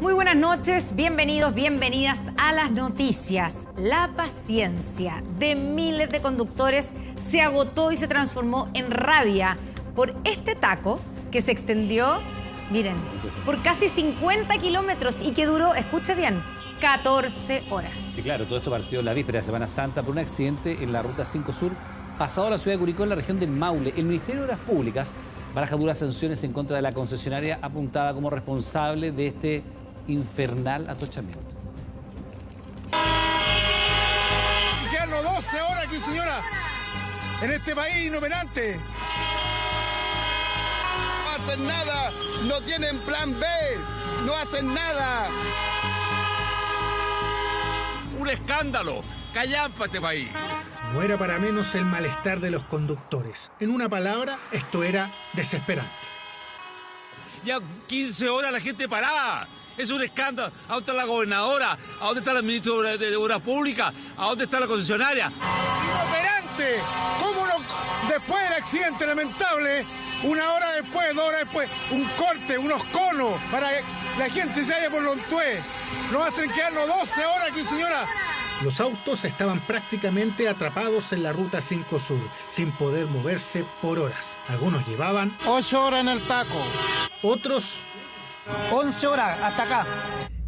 Muy buenas noches, bienvenidos, bienvenidas a las noticias. La paciencia de miles de conductores se agotó y se transformó en rabia por este taco que se extendió, miren, por casi 50 kilómetros y que duró, escuche bien, 14 horas. Sí, claro, todo esto partió la víspera de Semana Santa por un accidente en la Ruta 5 Sur, pasado a la ciudad de Curicó, en la región de Maule. El Ministerio de Obras Públicas baraja duras sanciones en contra de la concesionaria apuntada como responsable de este infernal atochamiento. Quedarnos 12 horas aquí, señora, en este país inoperante. No hacen nada, no tienen plan B, no hacen nada. Un escándalo, callampa este país. No era para menos el malestar de los conductores. En una palabra, esto era desesperante. Ya 15 horas la gente parada. Es un escándalo. ¿A dónde está la gobernadora? ¿A dónde está el ministro de Obras Públicas? ¿A dónde está la concesionaria? ¡Inoperante! ¿Cómo no? Después del accidente lamentable, una hora después, 2 horas después, un corte, unos conos para que la gente se vaya por Lontué. Nos hacen quedarnos 12 horas aquí, señora. Los autos estaban prácticamente atrapados en la Ruta 5 Sur, sin poder moverse por horas. Algunos llevaban 8 horas en el taco. Otros 11 horas hasta acá.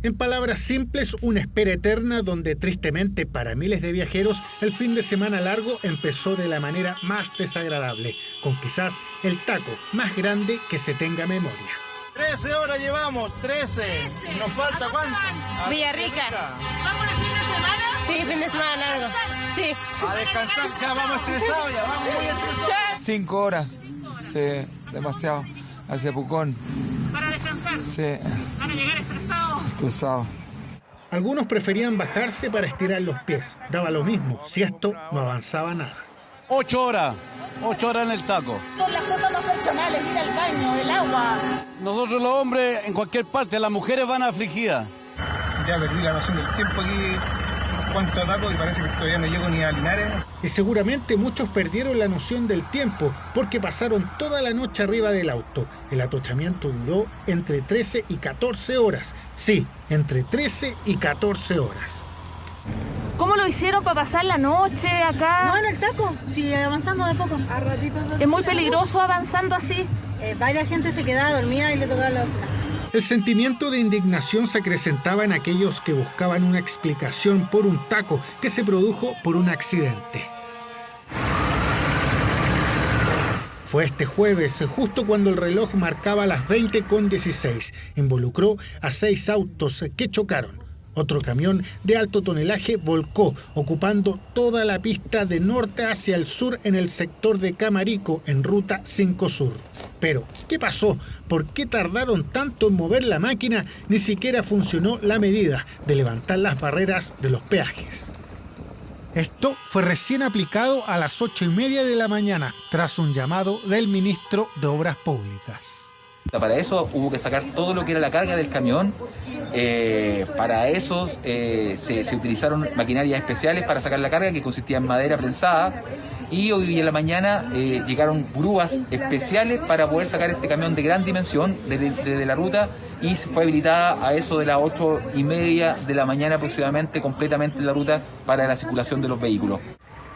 En palabras simples, una espera eterna donde tristemente para miles de viajeros el fin de semana largo empezó de la manera más desagradable, con quizás el taco más grande que se tenga memoria. 13 horas llevamos, 13. ¿Nos falta cuánto? Villarrica. ¿Vamos el fin de semana? Sí, fin de semana largo. Sí. A descansar, ya vamos estresados, ya vamos muy estresados. 5 horas. Sí, demasiado. Hacia Pucón. ¿Para descansar? Sí. ¿Van a llegar estresados? Estresado. Algunos preferían bajarse para estirar los pies. Daba lo mismo, si esto no avanzaba nada. 8 horas. 8 horas en el taco. Son las cosas más personales, ir al baño, el agua. Nosotros los hombres, en cualquier parte, las mujeres van afligidas. Ya perdí la noción del tiempo aquí, cuánto taco, y parece que todavía no llego ni a Linares. Y seguramente muchos perdieron la noción del tiempo porque pasaron toda la noche arriba del auto. El atochamiento duró entre 13 y 14 horas. Sí, entre 13 y 14 horas. ¿Cómo lo hicieron para pasar la noche acá? No, en el taco, sigue avanzando de poco. A ratitos. Es muy peligroso avanzando así. Varias gente se quedaba dormida y le tocaba la otra. El sentimiento de indignación se acrecentaba en aquellos que buscaban una explicación por un taco que se produjo por un accidente. Fue este jueves, justo cuando el reloj marcaba las 20:16. Involucró a 6 autos que chocaron. Otro camión de alto tonelaje volcó, ocupando toda la pista de norte hacia el sur en el sector de Camarico, en Ruta 5 Sur. Pero, ¿qué pasó? ¿Por qué tardaron tanto en mover la máquina? Ni siquiera funcionó la medida de levantar las barreras de los peajes. Esto fue recién aplicado a las 8:30 de la mañana, tras un llamado del ministro de Obras Públicas. Para eso hubo que sacar todo lo que era la carga del camión. Para eso se utilizaron maquinarias especiales para sacar la carga, que consistía en madera prensada. Y hoy en la mañana llegaron grúas especiales para poder sacar este camión de gran dimensión desde la ruta, y se fue habilitada a eso de las 8:30 de la mañana aproximadamente completamente la ruta para la circulación de los vehículos.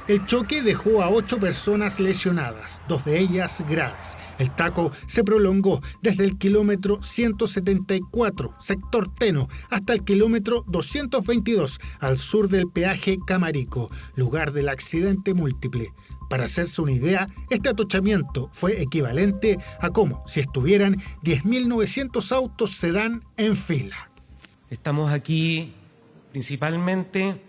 El choque dejó a 8 personas lesionadas, 2 de ellas graves. El taco se prolongó desde el kilómetro 174, sector Teno, hasta el kilómetro 222, al sur del peaje Camarico, lugar del accidente múltiple. Para hacerse una idea, este atochamiento fue equivalente a como si estuvieran 10.900 autos sedán en fila. Estamos aquí principalmente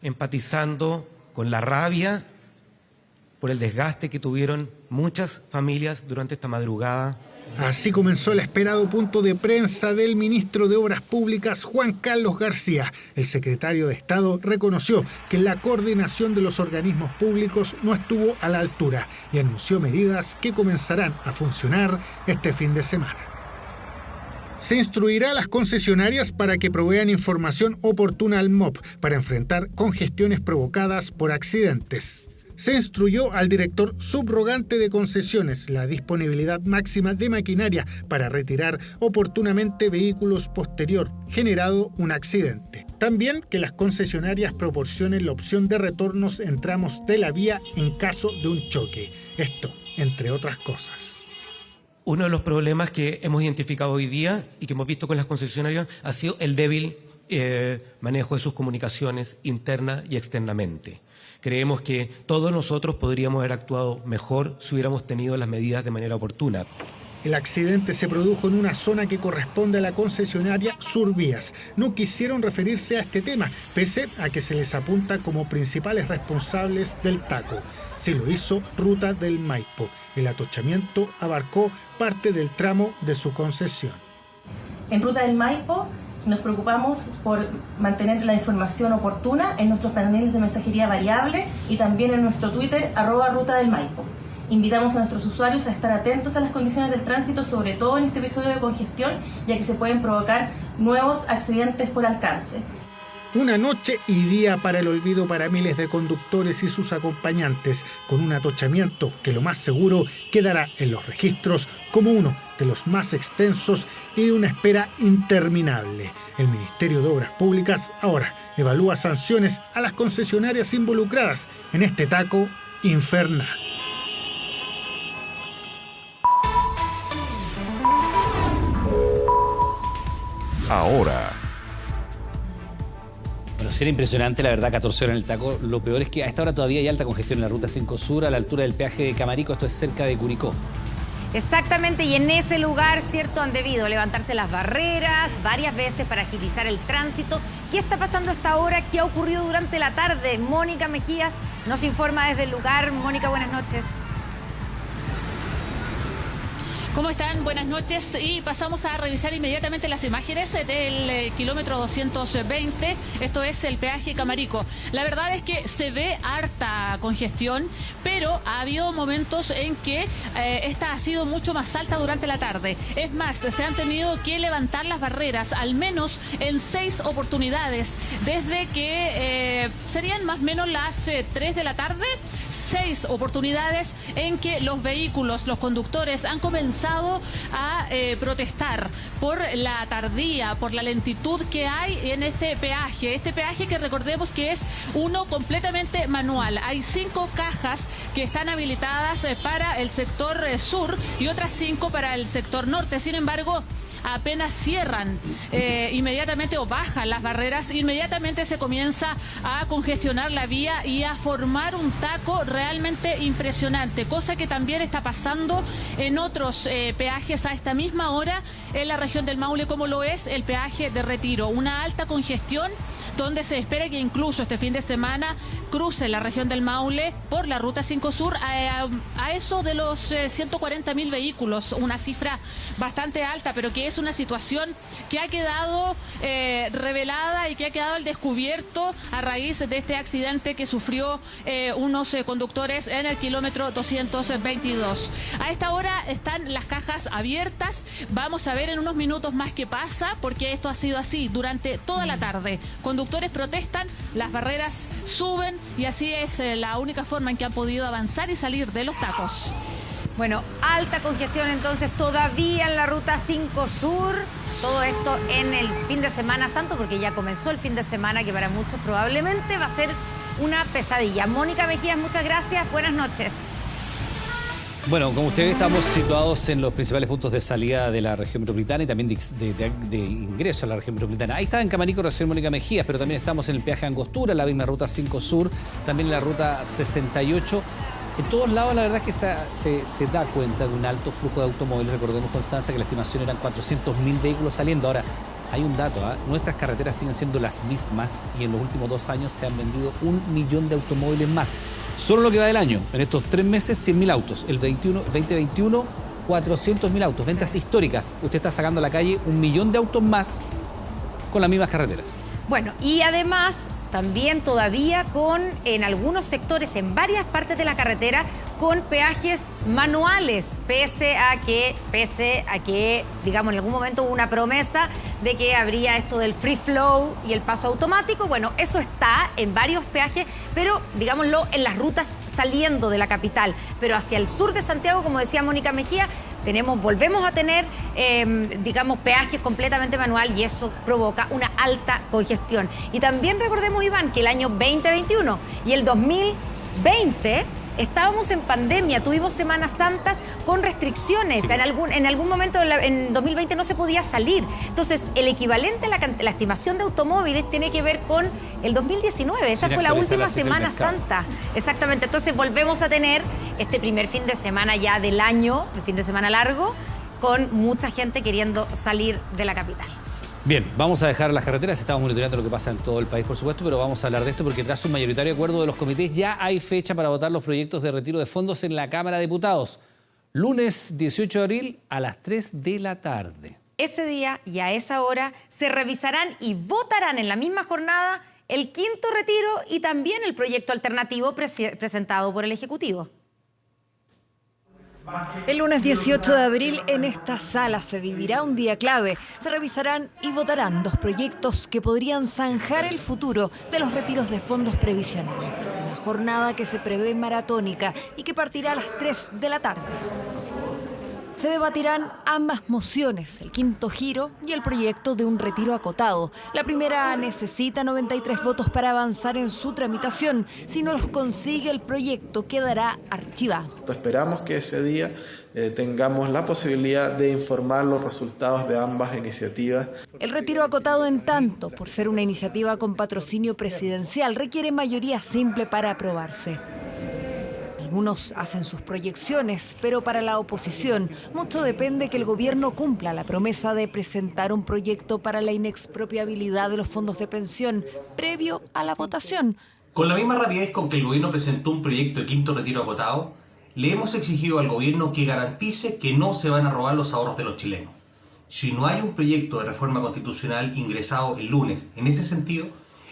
empatizando con la rabia por el desgaste que tuvieron muchas familias durante esta madrugada. Así comenzó el esperado punto de prensa del ministro de Obras Públicas, Juan Carlos García. El secretario de Estado reconoció que la coordinación de los organismos públicos no estuvo a la altura y anunció medidas que comenzarán a funcionar este fin de semana. Se instruirá a las concesionarias para que provean información oportuna al MOP para enfrentar congestiones provocadas por accidentes. Se instruyó al director subrogante de concesiones la disponibilidad máxima de maquinaria para retirar oportunamente vehículos posterior generado un accidente. También que las concesionarias proporcionen la opción de retornos en tramos de la vía en caso de un choque. Esto, entre otras cosas. Uno de los problemas que hemos identificado hoy día y que hemos visto con las concesionarias ha sido el débil manejo de sus comunicaciones interna y externamente. Creemos que todos nosotros podríamos haber actuado mejor si hubiéramos tenido las medidas de manera oportuna. El accidente se produjo en una zona que corresponde a la concesionaria Survías. No quisieron referirse a este tema, pese a que se les apunta como principales responsables del taco. Sí lo hizo Ruta del Maipo. El atochamiento abarcó parte del tramo de su concesión. En Ruta del Maipo nos preocupamos por mantener la información oportuna en nuestros paneles de mensajería variable y también en nuestro Twitter, @Ruta del Maipo. Invitamos a nuestros usuarios a estar atentos a las condiciones del tránsito, sobre todo en este episodio de congestión, ya que se pueden provocar nuevos accidentes por alcance. Una noche y día para el olvido para miles de conductores y sus acompañantes, con un atochamiento que lo más seguro quedará en los registros como uno de los más extensos y de una espera interminable. El Ministerio de Obras Públicas ahora evalúa sanciones a las concesionarias involucradas en este taco infernal. Ahora. Bueno, sí era impresionante, la verdad, 14 horas en el taco. Lo peor es que a esta hora todavía hay alta congestión en la Ruta 5 Sur, a la altura del peaje de Camarico, esto es cerca de Curicó. Exactamente, y en ese lugar, ¿cierto?, han debido levantarse las barreras varias veces para agilizar el tránsito. ¿Qué está pasando a esta hora? ¿Qué ha ocurrido durante la tarde? Mónica Mejías nos informa desde el lugar. Mónica, buenas noches. ¿Cómo están? Buenas noches. Y pasamos a revisar inmediatamente las imágenes del kilómetro 220. Esto es el peaje Camarico. La verdad es que se ve harta congestión, pero ha habido momentos en que esta ha sido mucho más alta durante la tarde. Es más, se han tenido que levantar las barreras, al menos en 6 oportunidades, desde que serían más o menos las 3 de la tarde. 6 oportunidades en que los vehículos, los conductores han comenzado a protestar por la tardía, por la lentitud que hay en este peaje que recordemos que es uno completamente manual. Hay 5 cajas que están habilitadas para el sector sur y otras 5 para el sector norte. Sin embargo, apenas cierran inmediatamente o bajan las barreras, inmediatamente se comienza a congestionar la vía y a formar un taco realmente impresionante, cosa que también está pasando en otros peajes a esta misma hora en la región del Maule, como lo es el peaje de Retiro. Una alta congestión donde se espera que incluso este fin de semana cruce la región del Maule por la Ruta 5 Sur a eso de los 140.000 vehículos, una cifra bastante alta, pero que es una situación que ha quedado revelada y que ha quedado al descubierto a raíz de este accidente que sufrió unos conductores en el kilómetro 222. A esta hora están las cajas abiertas. Vamos a ver en unos minutos más qué pasa, porque esto ha sido así durante toda la tarde. Conductores protestan, las barreras suben y así es la única forma en que han podido avanzar y salir de los tacos. Bueno, alta congestión entonces todavía en la Ruta 5 Sur. Todo esto en el fin de Semana Santo, porque ya comenzó el fin de semana, que para muchos probablemente va a ser una pesadilla. Mónica Mejías, muchas gracias. Buenas noches. Bueno, como ustedes estamos situados en los principales puntos de salida de la región metropolitana y también de ingreso a la región metropolitana. Ahí está en Camarico recién Mónica Mejías, pero también estamos en el peaje Angostura, la misma Ruta 5 Sur, también en la Ruta 68. En todos lados la verdad es que se da cuenta de un alto flujo de automóviles. Recordemos, Constanza, que la estimación eran 400.000 vehículos saliendo. Ahora, hay un dato, nuestras carreteras siguen siendo las mismas y en los últimos 2 años se han vendido 1 millón de automóviles más. Solo lo que va del año, en estos 3 meses, 100.000 autos. El 2021, 400.000 autos, ventas históricas. Usted está sacando a la calle 1 millón de autos más con las mismas carreteras. Bueno, y además también todavía en algunos sectores, en varias partes de la carretera, con peajes manuales, pese a que, digamos, en algún momento hubo una promesa de que habría esto del free flow y el paso automático. Bueno, eso está en varios peajes, pero, digámoslo, en las rutas saliendo de la capital. Pero hacia el sur de Santiago, como decía Mónica Mejía, volvemos a tener, digamos, peajes completamente manual y eso provoca una alta congestión. Y también recordemos, Iván, que el año 2021 y el 2020 estábamos en pandemia, tuvimos Semanas Santas con restricciones. Sí. En algún momento en 2020 no se podía salir. Entonces, el equivalente a la estimación de automóviles tiene que ver con el 2019. Esa fue la última Semana Santa. Exactamente. Entonces, volvemos a tener este primer fin de semana ya del año, el fin de semana largo, con mucha gente queriendo salir de la capital. Bien, vamos a dejar las carreteras, estamos monitoreando lo que pasa en todo el país, por supuesto, pero vamos a hablar de esto porque tras un mayoritario acuerdo de los comités ya hay fecha para votar los proyectos de retiro de fondos en la Cámara de Diputados. Lunes 18 de abril a las 3 de la tarde. Ese día y a esa hora se revisarán y votarán en la misma jornada el quinto retiro y también el proyecto alternativo presentado por el Ejecutivo. El lunes 18 de abril en esta sala se vivirá un día clave. Se revisarán y votarán dos proyectos que podrían zanjar el futuro de los retiros de fondos previsionales. Una jornada que se prevé maratónica y que partirá a las 3 de la tarde. Se debatirán ambas mociones, el quinto giro y el proyecto de un retiro acotado. La primera necesita 93 votos para avanzar en su tramitación. Si no los consigue, el proyecto quedará archivado. Esperamos que ese día tengamos la posibilidad de informar los resultados de ambas iniciativas. El retiro acotado, en tanto, por ser una iniciativa con patrocinio presidencial, requiere mayoría simple para aprobarse. Algunos hacen sus proyecciones, pero para la oposición mucho depende que el gobierno cumpla la promesa de presentar un proyecto para la inexpropiabilidad de los fondos de pensión previo a la votación. Con la misma rapidez con que el gobierno presentó un proyecto de quinto retiro acotado, le hemos exigido al gobierno que garantice que no se van a robar los ahorros de los chilenos. Si no hay un proyecto de reforma constitucional ingresado el lunes en ese sentido,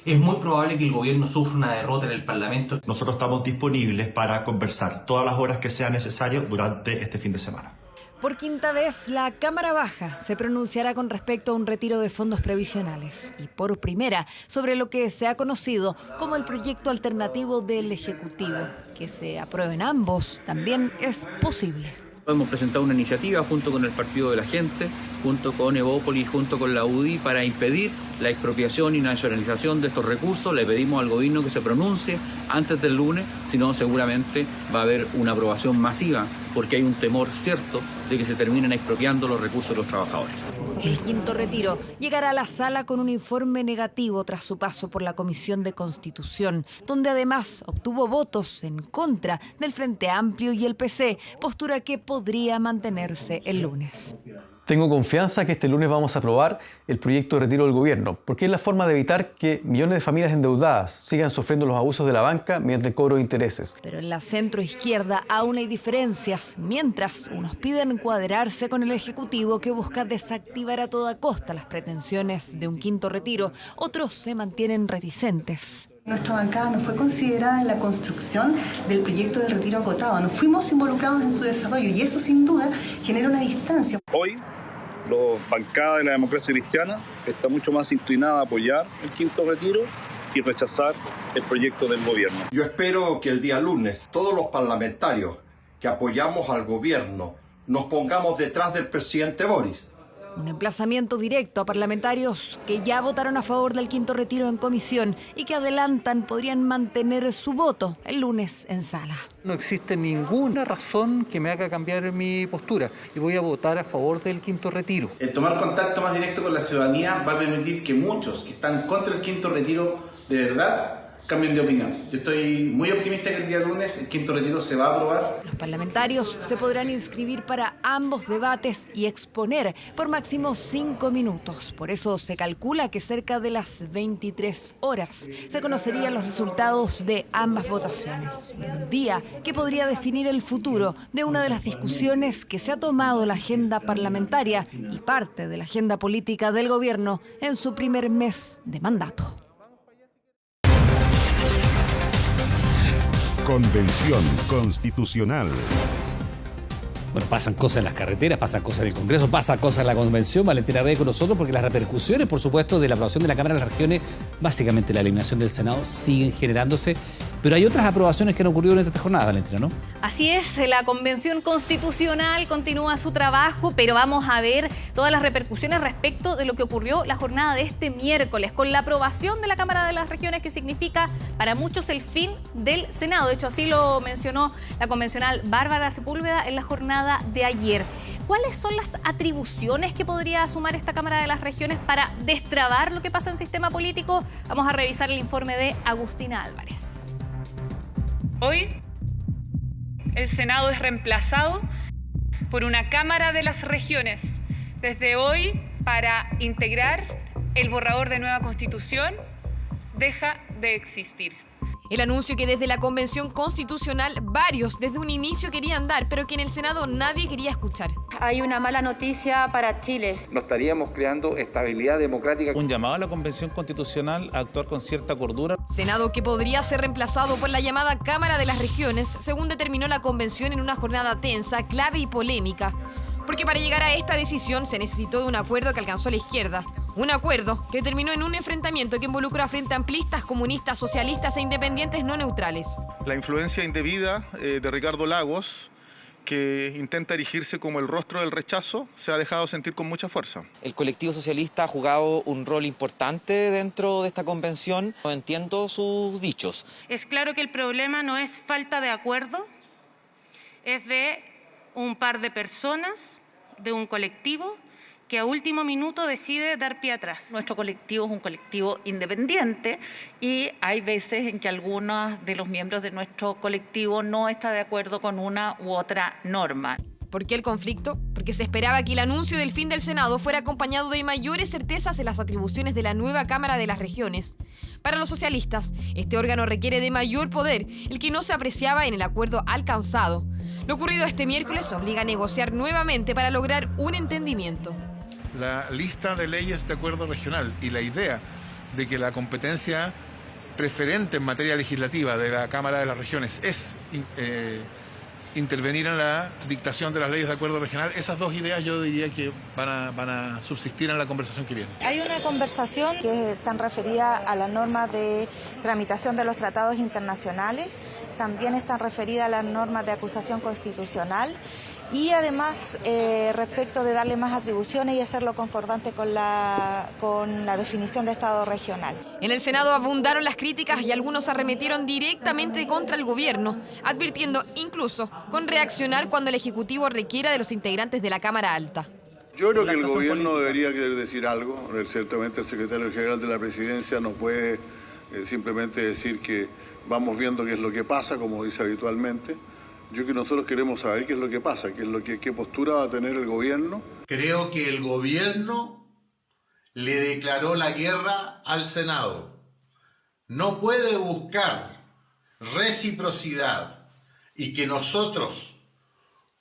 es muy probable que el gobierno sufra una derrota en el Parlamento. Nosotros estamos disponibles para conversar todas las horas que sea necesario durante este fin de semana. Por quinta vez, la Cámara Baja se pronunciará con respecto a un retiro de fondos previsionales y por primera sobre lo que se ha conocido como el proyecto alternativo del Ejecutivo. Que se aprueben ambos también es posible. Hemos presentado una iniciativa junto con el Partido de la Gente, junto con Evópolis, junto con la UDI, para impedir la expropiación y nacionalización de estos recursos. Le pedimos al gobierno que se pronuncie antes del lunes, si no seguramente va a haber una aprobación masiva, porque hay un temor cierto de que se terminen expropiando los recursos de los trabajadores. El quinto retiro llegará a la sala con un informe negativo tras su paso por la Comisión de Constitución, donde además obtuvo votos en contra del Frente Amplio y el PC, postura que podría mantenerse el lunes. Tengo confianza que este lunes vamos a aprobar el proyecto de retiro del gobierno, porque es la forma de evitar que millones de familias endeudadas sigan sufriendo los abusos de la banca mediante el cobro de intereses. Pero en la centroizquierda aún hay diferencias, mientras unos piden cuadrarse con el Ejecutivo que busca desactivar a toda costa las pretensiones de un quinto retiro, otros se mantienen reticentes. Nuestra bancada no fue considerada en la construcción del proyecto del retiro acotado, no fuimos involucrados en su desarrollo y eso sin duda genera una distancia. Hoy, la bancada de la democracia cristiana está mucho más inclinada a apoyar el quinto retiro y rechazar el proyecto del gobierno. Yo espero que el día lunes todos los parlamentarios que apoyamos al gobierno nos pongamos detrás del presidente Boris. Un emplazamiento directo a parlamentarios que ya votaron a favor del quinto retiro en comisión y que adelantan podrían mantener su voto el lunes en sala. No existe ninguna razón que me haga cambiar mi postura y voy a votar a favor del quinto retiro. El tomar contacto más directo con la ciudadanía va a permitir que muchos que están contra el quinto retiro de verdad cambien de opinión. Yo estoy muy optimista que el día lunes el quinto retiro se va a aprobar. Los parlamentarios se podrán inscribir para ambos debates y exponer por máximo 5 minutos. Por eso se calcula que cerca de las 23 horas se conocerían los resultados de ambas votaciones. Un día que podría definir el futuro de una de las discusiones que se ha tomado la agenda parlamentaria y parte de la agenda política del gobierno en su primer mes de mandato. Convención Constitucional. Bueno, pasan cosas en las carreteras, pasan cosas en el Congreso, pasan cosas en la Convención. Valentina Reyes con nosotros porque las repercusiones, por supuesto, de la aprobación de la Cámara de las Regiones, básicamente la eliminación del Senado, siguen generándose. Pero hay otras aprobaciones que han ocurrido en esta jornada, Valentina, ¿no? Así es, la Convención Constitucional continúa su trabajo, pero vamos a ver todas las repercusiones respecto de lo que ocurrió la jornada de este miércoles, con la aprobación de la Cámara de las Regiones, que significa para muchos el fin del Senado. De hecho, así lo mencionó la convencional Bárbara Sepúlveda en la jornada de ayer. ¿Cuáles son las atribuciones que podría sumar esta Cámara de las Regiones para destrabar lo que pasa en el sistema político? Vamos a revisar el informe de Agustina Álvarez. Hoy, el Senado es reemplazado por una Cámara de las Regiones. Desde hoy, para integrar el borrador de nueva Constitución, deja de existir. El anuncio que desde la Convención Constitucional varios desde un inicio querían dar, pero que en el Senado nadie quería escuchar. Hay una mala noticia para Chile. No estaríamos creando estabilidad democrática. Un llamado a la Convención Constitucional a actuar con cierta cordura. Senado que podría ser reemplazado por la llamada Cámara de las Regiones, según determinó la Convención en una jornada tensa, clave y polémica. Porque para llegar a esta decisión se necesitó de un acuerdo que alcanzó la izquierda. Un acuerdo que terminó en un enfrentamiento que involucró a frente amplistas, comunistas, socialistas e independientes no neutrales. La influencia indebida de Ricardo Lagos, que intenta erigirse como el rostro del rechazo, se ha dejado sentir con mucha fuerza. El colectivo socialista ha jugado un rol importante dentro de esta convención. No entiendo sus dichos. Es claro que el problema no es falta de acuerdo, es de un par de personas, de un colectivo, que a último minuto decide dar pie atrás. Nuestro colectivo es un colectivo independiente y hay veces en que algunos de los miembros de nuestro colectivo no están de acuerdo con una u otra norma. ¿Por qué el conflicto? Porque se esperaba que el anuncio del fin del Senado fuera acompañado de mayores certezas en las atribuciones de la nueva Cámara de las Regiones. Para los socialistas, este órgano requiere de mayor poder, el que no se apreciaba en el acuerdo alcanzado. Lo ocurrido este miércoles obliga a negociar nuevamente para lograr un entendimiento. La lista de leyes de acuerdo regional y la idea de que la competencia preferente en materia legislativa de la Cámara de las Regiones es intervenir en la dictación de las leyes de acuerdo regional, esas dos ideas yo diría que van a subsistir en la conversación que viene. Hay una conversación que está referida a las normas de tramitación de los tratados internacionales, también están referidas a las normas de acusación constitucional y además respecto de darle más atribuciones y hacerlo concordante con la definición de Estado regional. En el Senado abundaron las críticas y algunos arremetieron directamente contra el gobierno, advirtiendo incluso con reaccionar cuando el Ejecutivo requiera de los integrantes de la Cámara Alta. Yo creo que el gobierno debería decir algo. Ciertamente el secretario general de la Presidencia no puede simplemente decir que vamos viendo qué es lo que pasa, como dice habitualmente. Yo creo que nosotros queremos saber qué es lo que pasa, qué postura va a tener el gobierno. Creo que el gobierno le declaró la guerra al Senado. No puede buscar reciprocidad y que nosotros,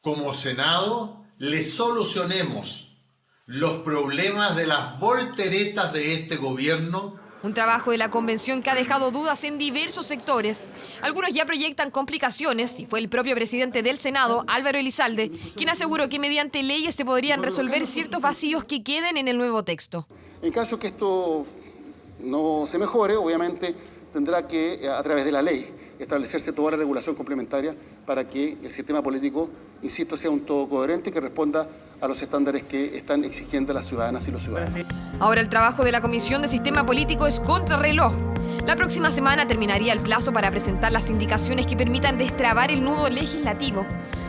como Senado, le solucionemos los problemas de las volteretas de este gobierno. Un trabajo de la convención que ha dejado dudas en diversos sectores. Algunos ya proyectan complicaciones y fue el propio presidente del Senado, Álvaro Elizalde, quien aseguró que mediante leyes se podrían resolver ciertos vacíos que queden en el nuevo texto. En caso que esto no se mejore, obviamente tendrá que, a través de la ley, establecerse toda la regulación complementaria para que el sistema político, insisto, sea un todo coherente y que responda a los estándares que están exigiendo las ciudadanas y los ciudadanos. Ahora el trabajo de la Comisión de Sistema Político es contrarreloj. La próxima semana terminaría el plazo para presentar las indicaciones que permitan destrabar el nudo legislativo.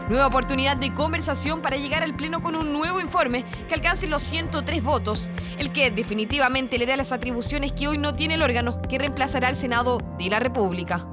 Nueva oportunidad de conversación para llegar al Pleno con un nuevo informe que alcance los 103 votos, el que definitivamente le da las atribuciones que hoy no tiene el órgano que reemplazará al Senado de la República.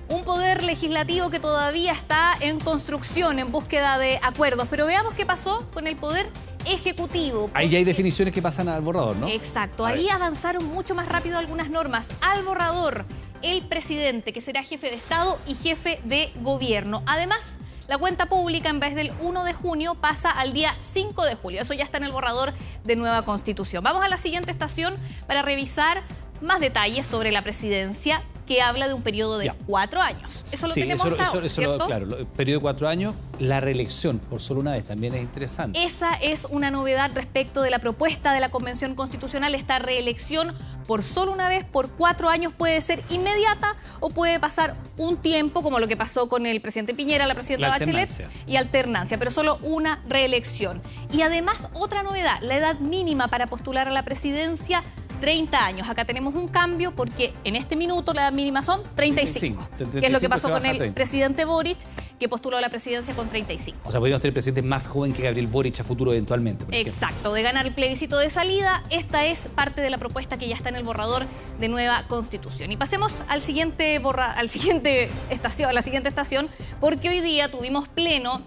Un poder legislativo que todavía está en construcción, en búsqueda de acuerdos. Pero veamos qué pasó con el poder ejecutivo. Ahí ya hay definiciones que pasan al borrador, ¿no? Exacto, ahí avanzaron mucho más rápido algunas normas. Al borrador, el presidente, que será jefe de Estado y jefe de gobierno. Además, la cuenta pública en vez del 1 de junio pasa al día 5 de julio. Eso ya está en el borrador de nueva Constitución. Vamos a la siguiente estación para revisar más detalles sobre la presidencia. que habla de un periodo de 4 años. Eso lo tenemos ahora, ¿cierto? Claro, el periodo de 4 años, la reelección por solo una vez también es interesante. Esa es una novedad respecto de la propuesta de la Convención Constitucional. Esta reelección por solo una vez, por 4 años, puede ser inmediata o puede pasar un tiempo, como lo que pasó con el presidente Piñera, la presidenta Bachelet, y alternancia, pero solo una reelección. Y además, otra novedad, la edad mínima para postular a la presidencia, 30 años. Acá tenemos un cambio porque en este minuto la edad mínima son 35, que es lo que pasó con el presidente Boric, que postuló a la presidencia con 35. O sea, podríamos tener presidente más joven que Gabriel Boric a futuro eventualmente. Exacto, de ganar el plebiscito de salida. Esta es parte de la propuesta que ya está en el borrador de nueva Constitución. Y pasemos al a la siguiente estación, porque hoy día tuvimos pleno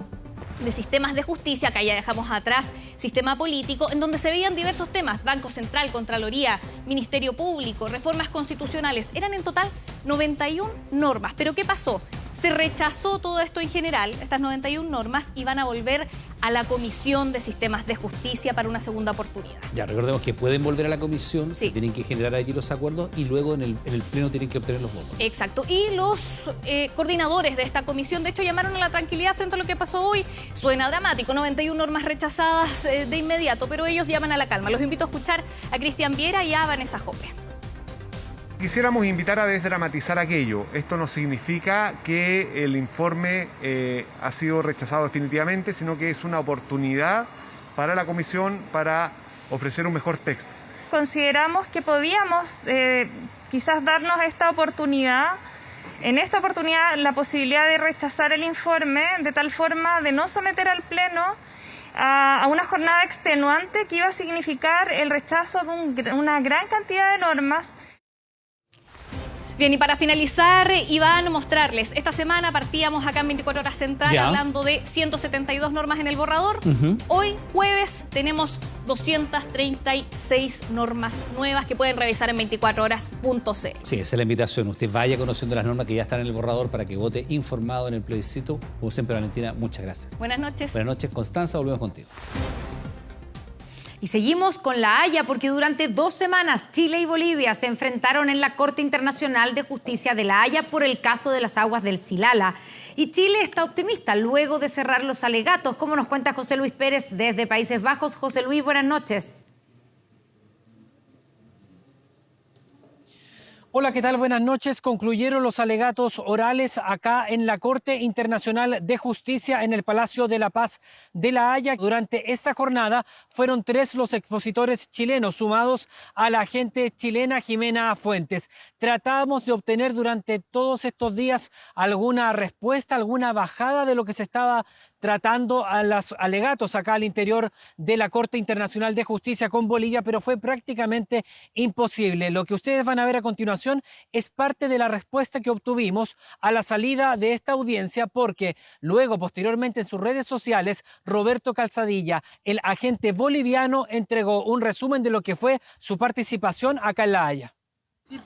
de sistemas de justicia, acá ya dejamos atrás sistema político, en donde se veían diversos temas: Banco Central, Contraloría, Ministerio Público, reformas constitucionales. Eran en total 91 normas. ¿Pero qué pasó? Se rechazó todo esto en general, estas 91 normas, y van a volver a la Comisión de Sistemas de Justicia para una segunda oportunidad. Ya, recordemos que pueden volver a la comisión, se tienen que generar allí los acuerdos y luego en el pleno tienen que obtener los votos. Exacto. Y los coordinadores de esta comisión, de hecho, llamaron a la tranquilidad frente a lo que pasó hoy. Suena dramático, 91 normas rechazadas de inmediato, pero ellos llaman a la calma. Los invito a escuchar a Cristian Viera y a Vanessa Jope. Quisiéramos invitar a desdramatizar aquello. Esto no significa que el informe ha sido rechazado definitivamente, sino que es una oportunidad para la comisión para ofrecer un mejor texto. Consideramos que podíamos quizás darnos esta oportunidad, en esta oportunidad la posibilidad de rechazar el informe de tal forma de no someter al Pleno a una jornada extenuante que iba a significar el rechazo de una gran cantidad de normas. Bien, y para finalizar, Iván, mostrarles, esta semana partíamos acá en 24 Horas Central hablando de 172 normas en el borrador. Hoy, jueves, tenemos 236 normas nuevas que pueden revisar en 24horas.cl. Sí, esa es la invitación. Usted vaya conociendo las normas que ya están en el borrador para que vote informado en el plebiscito. Como siempre, Valentina, muchas gracias. Buenas noches. Buenas noches, Constanza, volvemos contigo. Y seguimos con La Haya porque durante 2 semanas Chile y Bolivia se enfrentaron en la Corte Internacional de Justicia de La Haya por el caso de las aguas del Silala. Y Chile está optimista luego de cerrar los alegatos, como nos cuenta José Luis Pérez desde Países Bajos. José Luis, buenas noches. Hola, ¿qué tal? Buenas noches. Concluyeron los alegatos orales acá en la Corte Internacional de Justicia en el Palacio de la Paz de La Haya. Durante esta jornada fueron 3 los expositores chilenos sumados a la agente chilena Jimena Fuentes. Tratábamos de obtener durante todos estos días alguna respuesta, alguna bajada de lo que se estaba tratando a los alegatos acá al interior de la Corte Internacional de Justicia con Bolivia, pero fue prácticamente imposible. Lo que ustedes van a ver a continuación es parte de la respuesta que obtuvimos a la salida de esta audiencia, porque luego, posteriormente, en sus redes sociales, Roberto Calzadilla, el agente boliviano, entregó un resumen de lo que fue su participación acá en La Haya.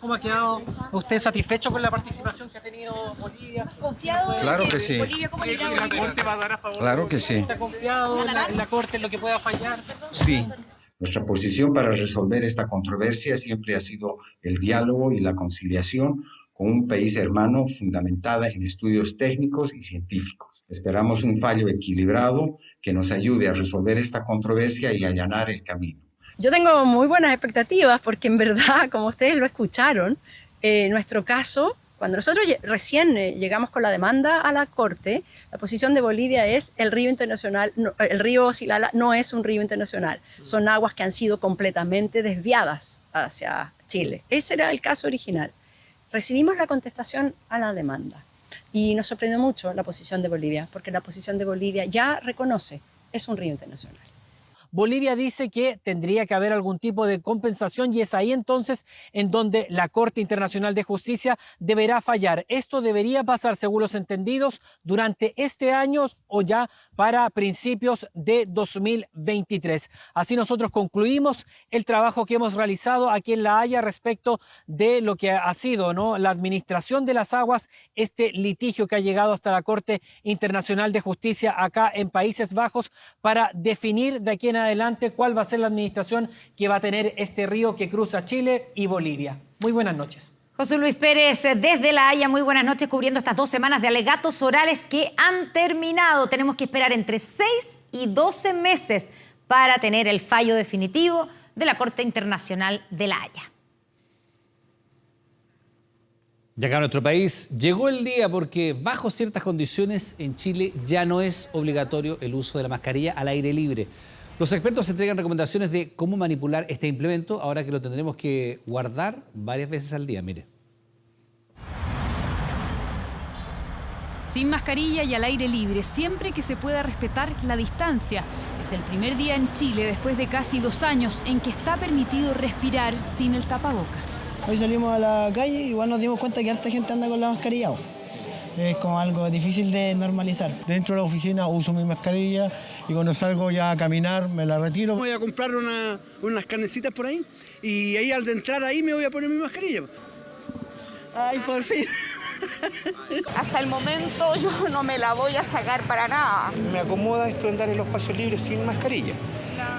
¿Cómo ha quedado usted satisfecho con la participación que ha tenido Bolivia? ¿Confiado? Claro que sí. Bolivia, ¿cómo le irá a Bolivia? ¿Va a dar a favor? Claro que sí. ¿Está confiado en la Corte, en lo que pueda fallar? Sí. Nuestra posición para resolver esta controversia siempre ha sido el diálogo y la conciliación con un país hermano fundamentada en estudios técnicos y científicos. Esperamos un fallo equilibrado que nos ayude a resolver esta controversia y a allanar el camino. Yo tengo muy buenas expectativas porque en verdad, como ustedes lo escucharon, en nuestro caso, cuando nosotros recién llegamos con la demanda a la Corte, la posición de Bolivia es el río internacional, el río Silala no es un río internacional, son aguas que han sido completamente desviadas hacia Chile. Ese era el caso original. Recibimos la contestación a la demanda y nos sorprendió mucho la posición de Bolivia, porque la posición de Bolivia ya reconoce, es un río internacional. Bolivia dice que tendría que haber algún tipo de compensación y es ahí entonces en donde la Corte Internacional de Justicia deberá fallar. Esto debería pasar, según los entendidos, durante este año o ya para principios de 2023. Así nosotros concluimos el trabajo que hemos realizado aquí en La Haya respecto de lo que ha sido, ¿no?, la administración de las aguas, este litigio que ha llegado hasta la Corte Internacional de Justicia acá en Países Bajos para definir de aquí en adelante cuál va a ser la administración que va a tener este río que cruza Chile y Bolivia. Muy buenas noches. José Luis Pérez, desde La Haya, muy buenas noches, cubriendo estas 2 semanas de alegatos orales que han terminado. Tenemos que esperar entre 6 y 12 meses para tener el fallo definitivo de la Corte Internacional de La Haya. Y acá en nuestro país llegó el día porque bajo ciertas condiciones en Chile ya no es obligatorio el uso de la mascarilla al aire libre. Los expertos entregan recomendaciones de cómo manipular este implemento ahora que lo tendremos que guardar varias veces al día. Mire. Sin mascarilla y al aire libre, siempre que se pueda respetar la distancia. Es el primer día en Chile después de casi 2 años en que está permitido respirar sin el tapabocas. Hoy salimos a la calle y igual nos dimos cuenta que harta gente anda con la mascarilla. Es como algo difícil de normalizar. Dentro de la oficina uso mi mascarilla y cuando salgo ya a caminar me la retiro. Voy a comprar unas carnecitas por ahí y ahí al entrar ahí me voy a poner mi mascarilla. Ay, por fin. Hasta el momento yo no me la voy a sacar para nada. Me acomoda esto de andar en los espacios libres sin mascarilla.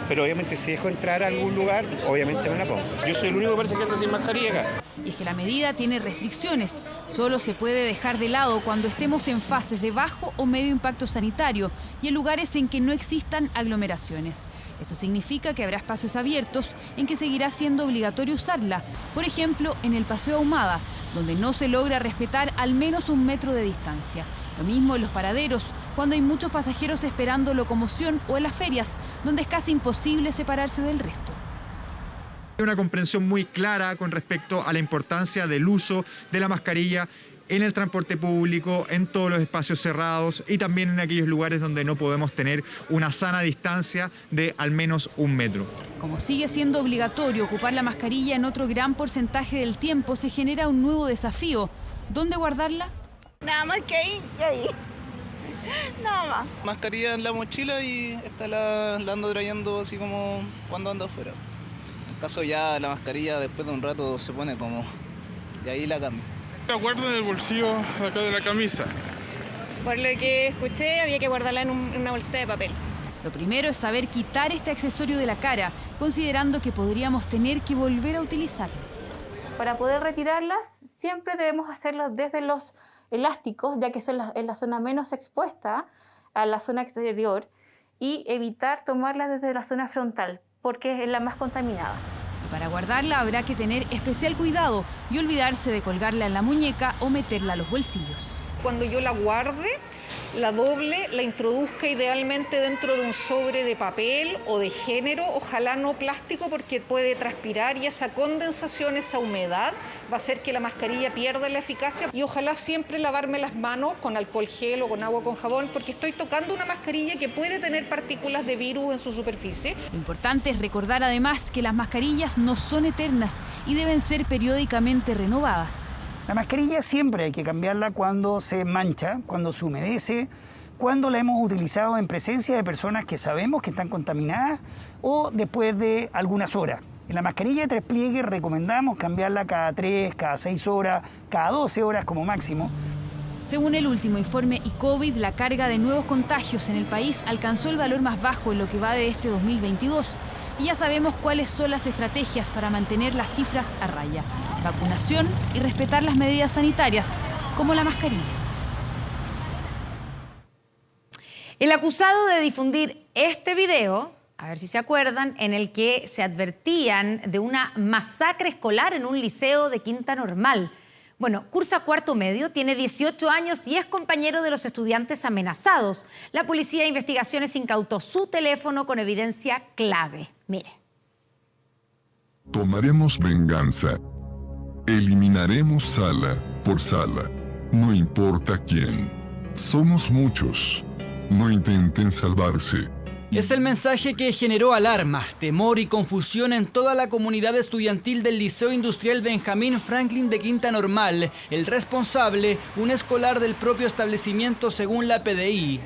Pero obviamente si dejo entrar a algún lugar, obviamente me la pongo. Yo soy el único que parece que anda sin mascarilla acá. Y es que la medida tiene restricciones. Solo se puede dejar de lado cuando estemos en fases de bajo o medio impacto sanitario y en lugares en que no existan aglomeraciones. Eso significa que habrá espacios abiertos en que seguirá siendo obligatorio usarla. Por ejemplo, en el Paseo Ahumada, donde no se logra respetar al menos 1 metro de distancia. Lo mismo en los paraderos, cuando hay muchos pasajeros esperando locomoción, o en las ferias, donde es casi imposible separarse del resto. Hay una comprensión muy clara con respecto a la importancia del uso de la mascarilla en el transporte público, en todos los espacios cerrados y también en aquellos lugares donde no podemos tener una sana distancia de al menos 1 metro. Como sigue siendo obligatorio ocupar la mascarilla en otro gran porcentaje del tiempo, se genera un nuevo desafío. ¿Dónde guardarla? Nada más que ahí y ahí. Nada más. Mascarilla en la mochila y esta la ando trayendo así como cuando ando afuera. En caso ya la mascarilla después de un rato se pone como y ahí la cambio. La guardo en el bolsillo acá de la camisa. Por lo que escuché había que guardarla en una bolsita de papel. Lo primero es saber quitar este accesorio de la cara, considerando que podríamos tener que volver a utilizarlo. Para poder retirarlas, siempre debemos hacerlo desde los elásticos, ya que son en la zona menos expuesta a la zona exterior, y evitar tomarlas desde la zona frontal, porque es la más contaminada. Y para guardarla habrá que tener especial cuidado y olvidarse de colgarla en la muñeca o meterla a los bolsillos. Cuando yo la guarde, la doble, la introduzca idealmente dentro de un sobre de papel o de género, ojalá no plástico porque puede transpirar y esa condensación, esa humedad va a hacer que la mascarilla pierda la eficacia, y ojalá siempre lavarme las manos con alcohol gel o con agua con jabón porque estoy tocando una mascarilla que puede tener partículas de virus en su superficie. Lo importante es recordar además que las mascarillas no son eternas y deben ser periódicamente renovadas. La mascarilla siempre hay que cambiarla cuando se mancha, cuando se humedece, cuando la hemos utilizado en presencia de personas que sabemos que están contaminadas o después de algunas horas. En la mascarilla de 3 pliegues recomendamos cambiarla cada 3, cada 6 horas, cada 12 horas como máximo. Según el último informe ICOVID, la carga de nuevos contagios en el país alcanzó el valor más bajo en lo que va de este 2022. Y ya sabemos cuáles son las estrategias para mantener las cifras a raya. Vacunación y respetar las medidas sanitarias, como la mascarilla. El acusado de difundir este video, a ver si se acuerdan, en el que se advertían de una masacre escolar en un liceo de Quinta Normal. Bueno, cursa 4º medio, tiene 18 años y es compañero de los estudiantes amenazados. La Policía de Investigaciones incautó su teléfono con evidencia clave. Mire. Tomaremos venganza. Eliminaremos sala por sala. No importa quién. Somos muchos. No intenten salvarse. Es el mensaje que generó alarma, temor y confusión en toda la comunidad estudiantil del Liceo Industrial Benjamín Franklin de Quinta Normal. El responsable, un escolar del propio establecimiento según la PDI.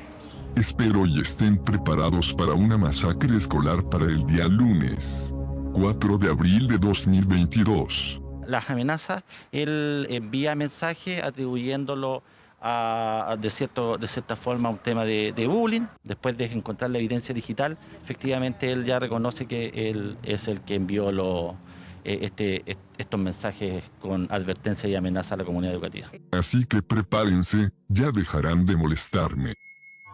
Espero y estén preparados para una masacre escolar para el día lunes, 4 de abril de 2022. Las amenazas, él envía mensaje atribuyéndolo de cierta forma un tema de bullying. Después de encontrar la evidencia digital, efectivamente él ya reconoce que él es el que envió estos mensajes con advertencia y amenaza a la comunidad educativa. Así que prepárense, ya dejarán de molestarme.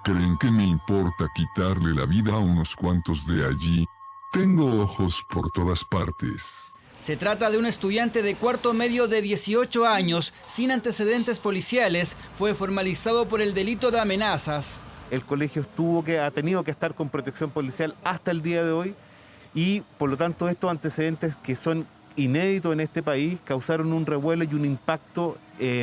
¿Creen que me importa quitarle la vida a unos cuantos de allí? Tengo ojos por todas partes. Se trata de un estudiante de cuarto medio de 18 años, sin antecedentes policiales, fue formalizado por el delito de amenazas. El colegio ha tenido que estar con protección policial hasta el día de hoy y por lo tanto estos antecedentes que son inéditos en este país causaron un revuelo y un impacto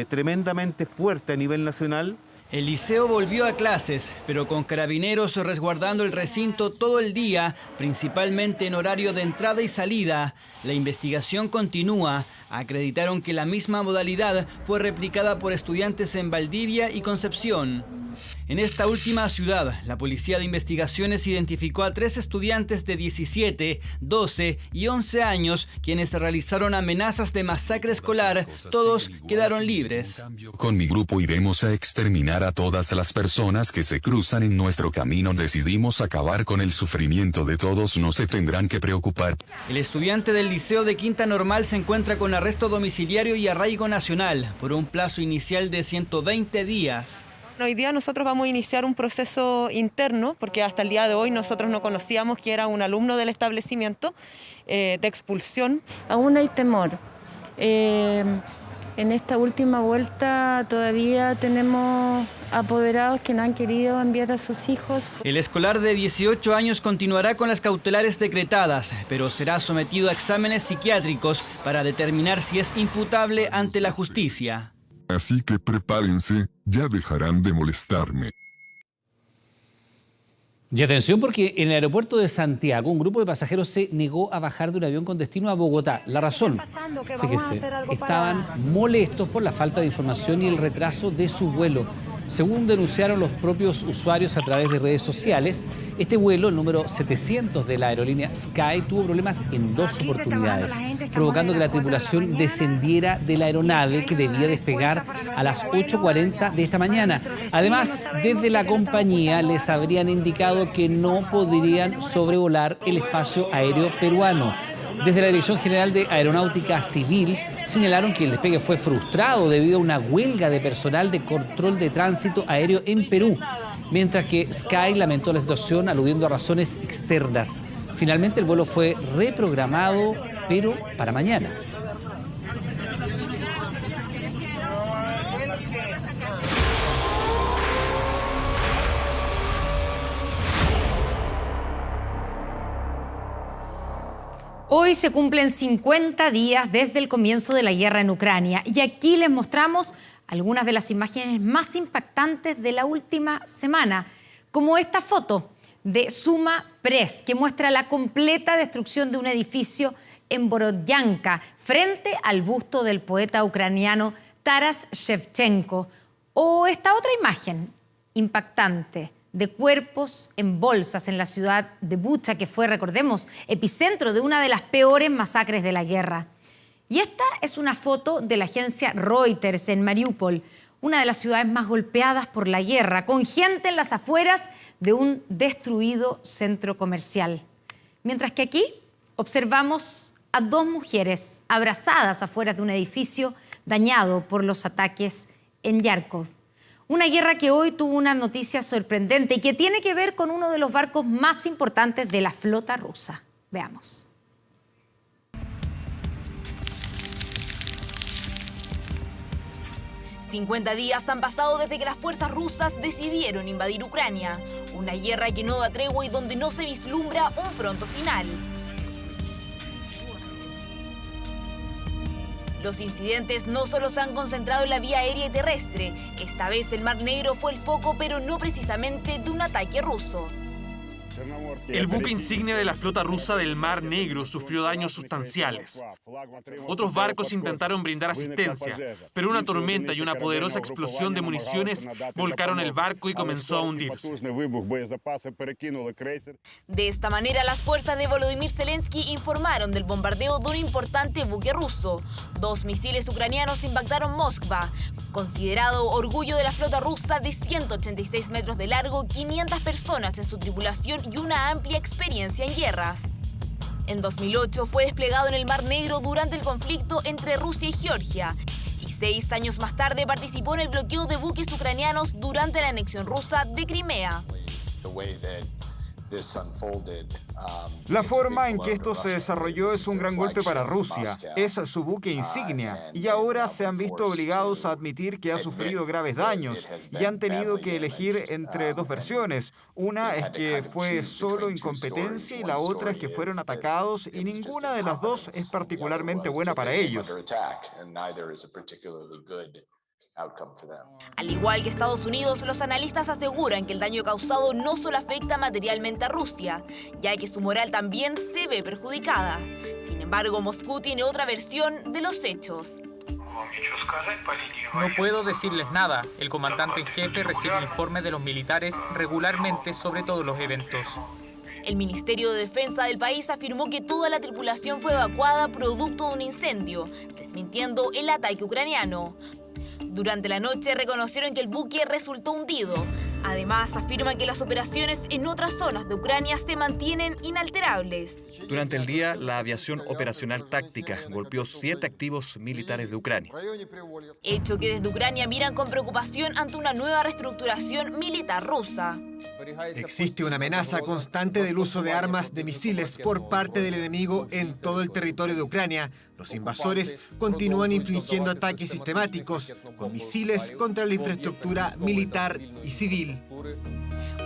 tremendamente fuerte a nivel nacional. El liceo volvió a clases, pero con carabineros resguardando el recinto todo el día, principalmente en horario de entrada y salida. La investigación continúa. Acreditaron que la misma modalidad fue replicada por estudiantes en Valdivia y Concepción. En esta última ciudad, la Policía de Investigaciones identificó a 3 estudiantes de 17, 12 y 11 años quienes realizaron amenazas de masacre escolar. Todos quedaron libres. Con mi grupo iremos a exterminar a todas las personas que se cruzan en nuestro camino. Decidimos acabar con el sufrimiento de todos, no se tendrán que preocupar. El estudiante del Liceo de Quinta Normal se encuentra con arresto domiciliario y arraigo nacional por un plazo inicial de 120 días. Hoy día nosotros vamos a iniciar un proceso interno, porque hasta el día de hoy nosotros no conocíamos que era un alumno del establecimiento, de expulsión. Aún hay temor. En esta última vuelta todavía tenemos apoderados que no han querido enviar a sus hijos. El escolar de 18 años continuará con las cautelares decretadas, pero será sometido a exámenes psiquiátricos para determinar si es imputable ante la justicia. Así que prepárense, ya dejarán de molestarme. Y atención porque en el aeropuerto de Santiago un grupo de pasajeros se negó a bajar de un avión con destino a Bogotá. La razón, fíjese, estaban molestos por la falta de información y el retraso de su vuelo. Según denunciaron los propios usuarios a través de redes sociales, este vuelo, el número 700 de la aerolínea Sky, tuvo problemas en 2 oportunidades, provocando que la tripulación descendiera de la aeronave que debía despegar a las 8:40 de esta mañana. Además, desde la compañía les habrían indicado que no podrían sobrevolar el espacio aéreo peruano. Desde la Dirección General de Aeronáutica Civil señalaron que el despegue fue frustrado debido a una huelga de personal de control de tránsito aéreo en Perú, mientras que Sky lamentó la situación aludiendo a razones externas. Finalmente el vuelo fue reprogramado, pero para mañana. Hoy se cumplen 50 días desde el comienzo de la guerra en Ucrania y aquí les mostramos algunas de las imágenes más impactantes de la última semana, como esta foto de Suma Press, que muestra la completa destrucción de un edificio en Borodyanka frente al busto del poeta ucraniano Taras Shevchenko. O esta otra imagen impactante de cuerpos en bolsas en la ciudad de Bucha, que fue, recordemos, epicentro de una de las peores masacres de la guerra. Y esta es una foto de la agencia Reuters en Mariupol, una de las ciudades más golpeadas por la guerra, con gente en las afueras de un destruido centro comercial. Mientras que aquí observamos a 2 mujeres abrazadas afuera de un edificio dañado por los ataques en Yarkov. Una guerra que hoy tuvo una noticia sorprendente y que tiene que ver con uno de los barcos más importantes de la flota rusa. Veamos. $50 días han pasado desde que las fuerzas rusas decidieron invadir Ucrania. Una guerra que no da tregua y donde no se vislumbra un pronto final. Los incidentes no solo se han concentrado en la vía aérea y terrestre. Esta vez el Mar Negro fue el foco, pero no precisamente de un ataque ruso. El buque insignia de la flota rusa del Mar Negro sufrió daños sustanciales. Otros barcos intentaron brindar asistencia, pero una tormenta y una poderosa explosión de municiones volcaron el barco y comenzó a hundirse. De esta manera, las fuerzas de Volodymyr Zelensky informaron del bombardeo de un importante buque ruso. 2 misiles ucranianos impactaron Moskva, considerado orgullo de la flota rusa de 186 metros de largo, 500 personas en su tripulación y una amplia experiencia en guerras. En 2008 fue desplegado en el Mar Negro durante el conflicto entre Rusia y Georgia. Y 6 años más tarde participó en el bloqueo de buques ucranianos durante la anexión rusa de Crimea. La forma en que esto se desarrolló es un gran golpe para Rusia. Es su buque insignia. Y ahora se han visto obligados a admitir que ha sufrido graves daños. Y han tenido que elegir entre dos versiones. Una es que fue solo incompetencia y la otra es que fueron atacados, y ninguna de las dos es particularmente buena para ellos. Al igual que Estados Unidos, los analistas aseguran que el daño causado no solo afecta materialmente a Rusia, ya que su moral también se ve perjudicada. Sin embargo, Moscú tiene otra versión de los hechos. No puedo decirles nada. El comandante en jefe recibe informes de los militares regularmente sobre todos los eventos. El Ministerio de Defensa del país afirmó que toda la tripulación fue evacuada producto de un incendio, desmintiendo el ataque ucraniano. Durante la noche reconocieron que el buque resultó hundido. Además, afirman que las operaciones en otras zonas de Ucrania se mantienen inalterables. Durante el día, la aviación operacional táctica golpeó 7 activos militares de Ucrania. Hecho que desde Ucrania miran con preocupación ante una nueva reestructuración militar rusa. Existe una amenaza constante del uso de armas de misiles por parte del enemigo en todo el territorio de Ucrania. Los invasores continúan infligiendo ataques sistemáticos con misiles contra la infraestructura militar y civil.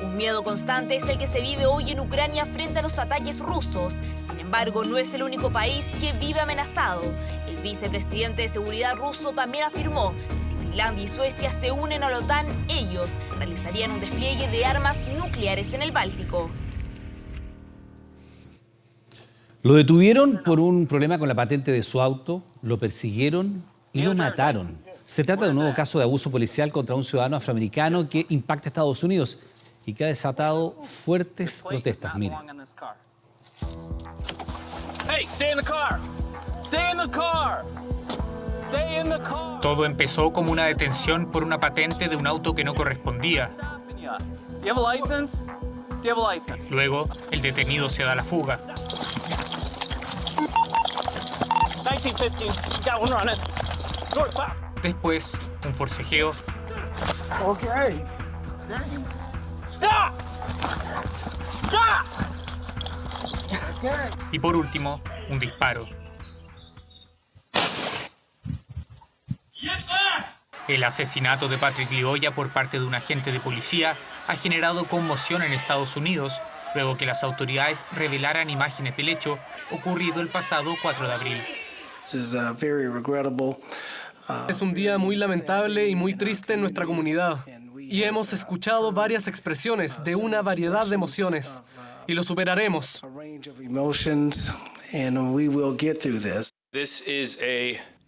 Un miedo constante es el que se vive hoy en Ucrania frente a los ataques rusos. Sin embargo, no es el único país que vive amenazado. El vicepresidente de Seguridad ruso también afirmó que si Finlandia y Suecia se unen a la OTAN, ellos realizarían un despliegue de armas nucleares en el Báltico. Lo detuvieron por un problema con la patente de su auto, lo persiguieron y lo mataron. Se trata de un nuevo caso de abuso policial contra un ciudadano afroamericano que impacta a Estados Unidos y que ha desatado fuertes protestas. Miren. Todo empezó como una detención por una patente de un auto que no correspondía. Luego, el detenido se da la fuga. Después, un forcejeo. Y por último, un disparo. El asesinato de Patrick Lyoya por parte de un agente de policía ha generado conmoción en Estados Unidos, luego que las autoridades revelaran imágenes del hecho ocurrido el pasado 4 de abril. Es un día muy lamentable y muy triste en nuestra comunidad. Y hemos escuchado varias expresiones de una variedad de emociones. Y lo superaremos.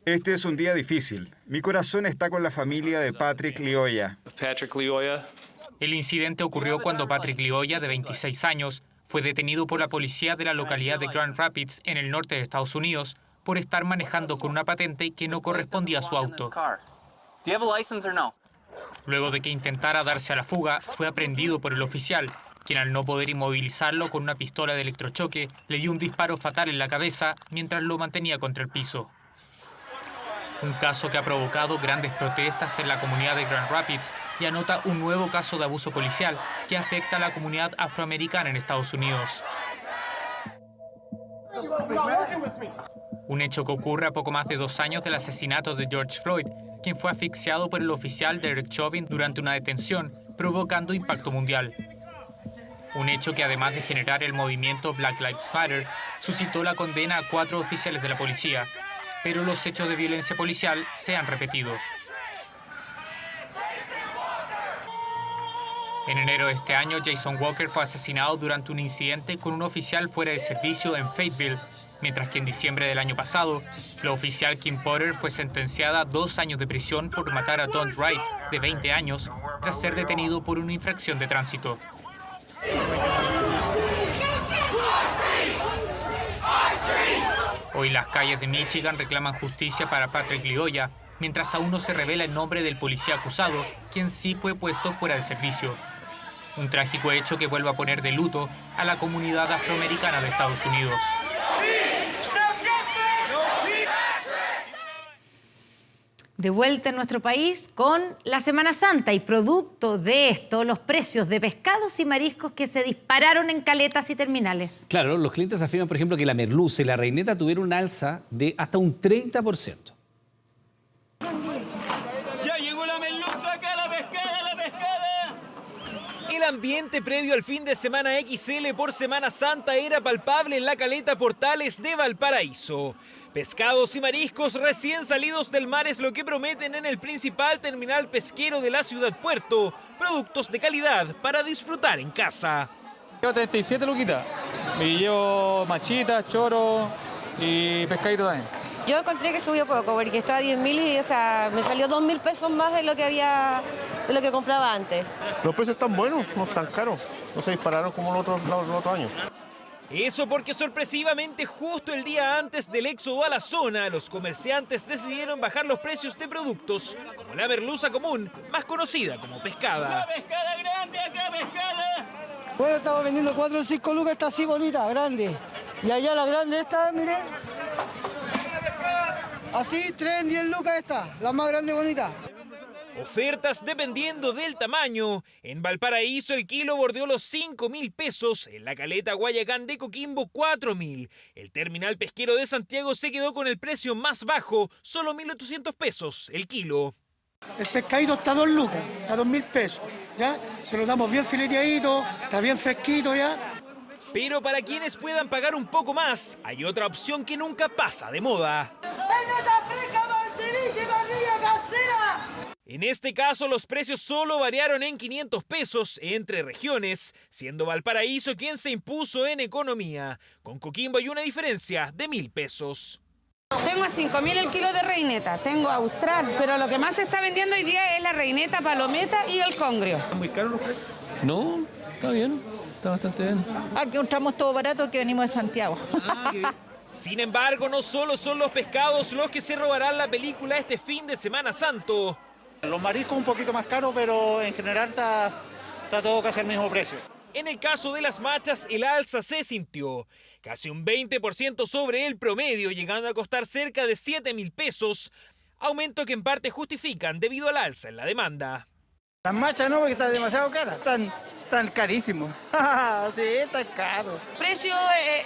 Este es un día difícil. Mi corazón está con la familia de Patrick Lyoya. El incidente ocurrió cuando Patrick Lyoya, de 26 años, fue detenido por la policía de la localidad de Grand Rapids, en el norte de Estados Unidos, por estar manejando con una patente que no correspondía a su auto. Luego de que intentara darse a la fuga, fue aprehendido por el oficial, quien al no poder inmovilizarlo con una pistola de electrochoque, le dio un disparo fatal en la cabeza mientras lo mantenía contra el piso. Un caso que ha provocado grandes protestas en la comunidad de Grand Rapids y anota un nuevo caso de abuso policial que afecta a la comunidad afroamericana en Estados Unidos. Un hecho que ocurre a poco más de 2 años del asesinato de George Floyd, quien fue asfixiado por el oficial Derek Chauvin durante una detención, provocando impacto mundial. Un hecho que, además de generar el movimiento Black Lives Matter, suscitó la condena a 4 oficiales de la policía, pero los hechos de violencia policial se han repetido. En enero de este año, Jason Walker fue asesinado durante un incidente con un oficial fuera de servicio en Fayetteville, mientras que en diciembre del año pasado, la oficial Kim Potter fue sentenciada a 2 años de prisión por matar a Don Wright, de 20 años, tras ser detenido por una infracción de tránsito. Hoy las calles de Michigan reclaman justicia para Patrick Lyoya, mientras aún no se revela el nombre del policía acusado, quien sí fue puesto fuera de servicio. Un trágico hecho que vuelve a poner de luto a la comunidad afroamericana de Estados Unidos. De vuelta en nuestro país con la Semana Santa y producto de esto, los precios de pescados y mariscos que se dispararon en caletas y terminales. Claro, los clientes afirman, por ejemplo, que la merluza y la reineta tuvieron un alza de hasta un 30%. ¡Ya llegó la merluza acá, la pescada, la pescada! El ambiente previo al fin de semana XL por Semana Santa era palpable en la caleta Portales de Valparaíso. Pescados y mariscos recién salidos del mar es lo que prometen en el principal terminal pesquero de la ciudad puerto. Productos de calidad para disfrutar en casa. Llevo 37 luquitas. Y llevo machitas, choro y pescadito también. Yo encontré que subió poco porque estaba a 10.000 y o sea, me salió 2.000 pesos más de lo que compraba antes. Los precios están buenos, no están caros. No se dispararon como los otros años. Eso porque sorpresivamente justo el día antes del éxodo a la zona, los comerciantes decidieron bajar los precios de productos como la merluza común, más conocida como pescada. ¡Acá pescada grande, acá pescada! Bueno, estamos vendiendo 4 o 5 lucas, está así bonita, grande. Y allá la grande esta, miren. Así, 3 en 10 lucas esta, la más grande bonita. Ofertas dependiendo del tamaño. En Valparaíso el kilo bordeó los 5.000 pesos, en la caleta Guayacán de Coquimbo 4.000. El terminal pesquero de Santiago se quedó con el precio más bajo, solo 1.800 pesos el kilo. El pescadito está a 2 lucas, a 2.000 pesos, ¿ya? Se lo damos bien fileteadito, está bien fresquito ya. Pero para quienes puedan pagar un poco más, hay otra opción que nunca pasa de moda. En este caso, los precios solo variaron en 500 pesos entre regiones, siendo Valparaíso quien se impuso en economía. Con Coquimbo hay una diferencia de 1.000 pesos. Tengo a 5.000 el kilo de reineta, tengo austral, pero lo que más se está vendiendo hoy día es la reineta, palometa y el congrio. ¿Están muy caros los precios? No, está bien, está bastante bien. Aquí encontramos todo barato que venimos de Santiago. Sin embargo, no solo son los pescados los que se robarán la película este fin de Semana Santo. Los mariscos un poquito más caros, pero en general está todo casi al mismo precio. En el caso de las machas, el alza se sintió. Casi un 20% sobre el promedio, llegando a costar cerca de 7.000 pesos. Aumento que en parte justifican debido al alza en la demanda. Las machas no, porque están demasiado caras. Están carísimos. Sí, están caros. Los precios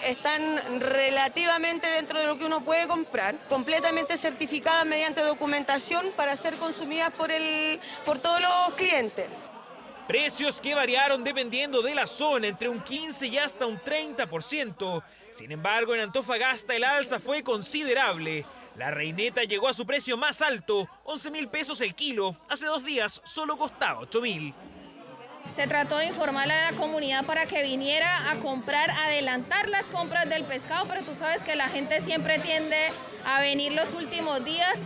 están relativamente dentro de lo que uno puede comprar, completamente certificadas mediante documentación para ser consumidas por todos los clientes. Precios que variaron dependiendo de la zona, entre un 15 y hasta un 30%. Sin embargo, en Antofagasta el alza fue considerable. La reineta llegó a su precio más alto, 11.000 pesos el kilo. Hace 2 días solo costaba 8.000. Se trató de informar a la comunidad para que viniera a comprar, adelantar las compras del pescado, pero tú sabes que la gente siempre tiende a venir los últimos días.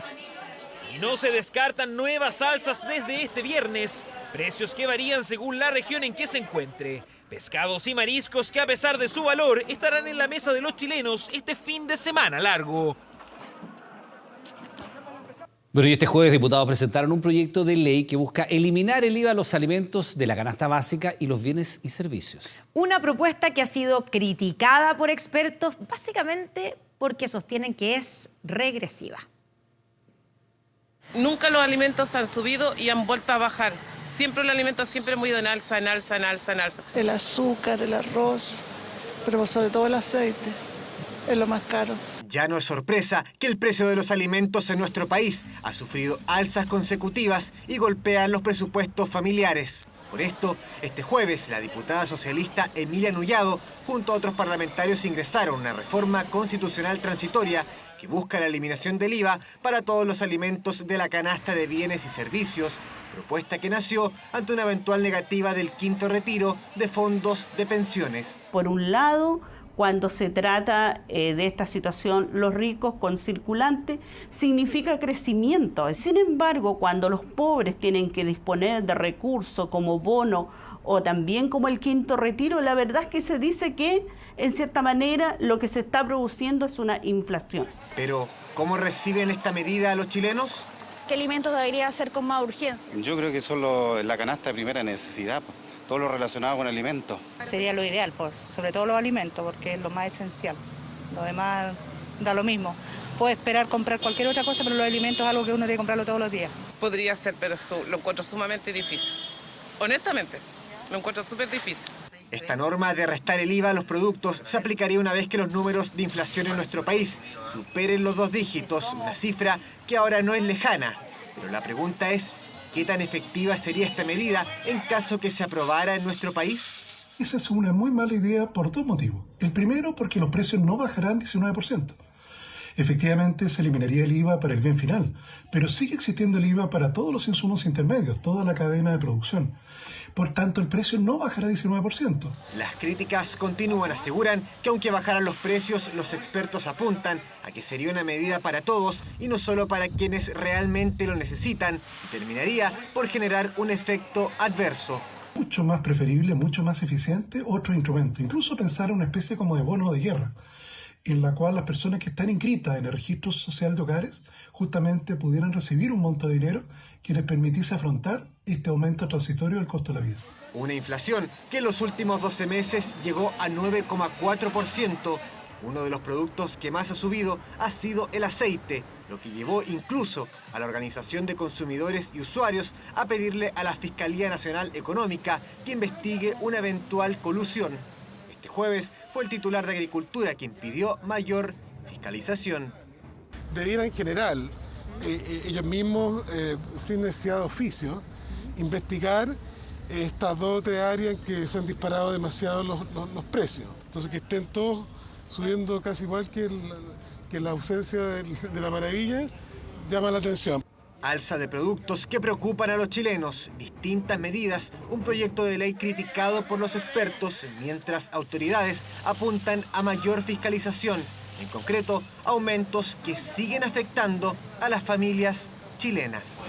Y no se descartan nuevas alzas desde este viernes. Precios que varían según la región en que se encuentre. Pescados y mariscos que a pesar de su valor estarán en la mesa de los chilenos este fin de semana largo. Bueno, y este jueves diputados presentaron un proyecto de ley que busca eliminar el IVA a los alimentos de la canasta básica y los bienes y servicios. Una propuesta que ha sido criticada por expertos básicamente porque sostienen que es regresiva. Nunca los alimentos han subido y han vuelto a bajar. Siempre los alimentos siempre han ido en alza, en alza, en alza, en alza. El azúcar, el arroz, pero sobre todo el aceite, es lo más caro. Ya no es sorpresa que el precio de los alimentos en nuestro país ha sufrido alzas consecutivas y golpean los presupuestos familiares. Por esto, este jueves, la diputada socialista Emilia Nullado, junto a otros parlamentarios, ingresaron una reforma constitucional transitoria que busca la eliminación del IVA para todos los alimentos de la canasta de bienes y servicios, propuesta que nació ante una eventual negativa del quinto retiro de fondos de pensiones. Por un lado, cuando se trata de esta situación, los ricos con circulante significa crecimiento. Sin embargo, cuando los pobres tienen que disponer de recursos como bono o también como el quinto retiro, la verdad es que se dice que, en cierta manera, lo que se está produciendo es una inflación. Pero, ¿cómo reciben esta medida los chilenos? ¿Qué alimentos debería ser con más urgencia? Yo creo que son la canasta de primera necesidad, todo lo relacionado con alimentos. Sería lo ideal, pues, sobre todo los alimentos, porque es lo más esencial. Lo demás da lo mismo. puede esperar comprar cualquier otra cosa, pero los alimentos es algo que uno tiene que comprarlo todos los días. Podría ser, pero lo encuentro sumamente difícil. Honestamente, lo encuentro súper difícil. Esta norma de restar el IVA a los productos se aplicaría una vez que los números de inflación en nuestro país superen los 2 dígitos, una cifra que ahora no es lejana. Pero la pregunta es, ¿qué tan efectiva sería esta medida en caso que se aprobara en nuestro país? Esa es una muy mala idea por 2 motivos. El primero, porque los precios no bajarán 19%. Efectivamente, se eliminaría el IVA para el bien final, pero sigue existiendo el IVA para todos los insumos intermedios, toda la cadena de producción. Por tanto, el precio no bajará 19%. Las críticas continúan, aseguran que aunque bajaran los precios, los expertos apuntan a que sería una medida para todos y no solo para quienes realmente lo necesitan, y terminaría por generar un efecto adverso. Mucho más preferible, mucho más eficiente otro instrumento. Incluso pensar en una especie como de bono de guerra, en la cual las personas que están inscritas en el registro social de hogares justamente pudieran recibir un monto de dinero que les permitiese afrontar este aumento transitorio del costo de la vida. Una inflación que en los últimos 12 meses llegó a 9,4%. Uno de los productos que más ha subido ha sido el aceite, lo que llevó incluso a la Organización de Consumidores y Usuarios a pedirle a la Fiscalía Nacional Económica que investigue una eventual colusión. Este jueves fue el titular de Agricultura quien pidió mayor fiscalización. Debiera en general, ellos mismos, sin necesidad de oficio, investigar estas 2 o 3 áreas en que se han disparado demasiado los precios. Entonces que estén todos subiendo casi igual que la ausencia de la maravilla, llama la atención. Alza de productos que preocupan a los chilenos, distintas medidas, un proyecto de ley criticado por los expertos, mientras autoridades apuntan a mayor fiscalización, en concreto, aumentos que siguen afectando a las familias chilenas.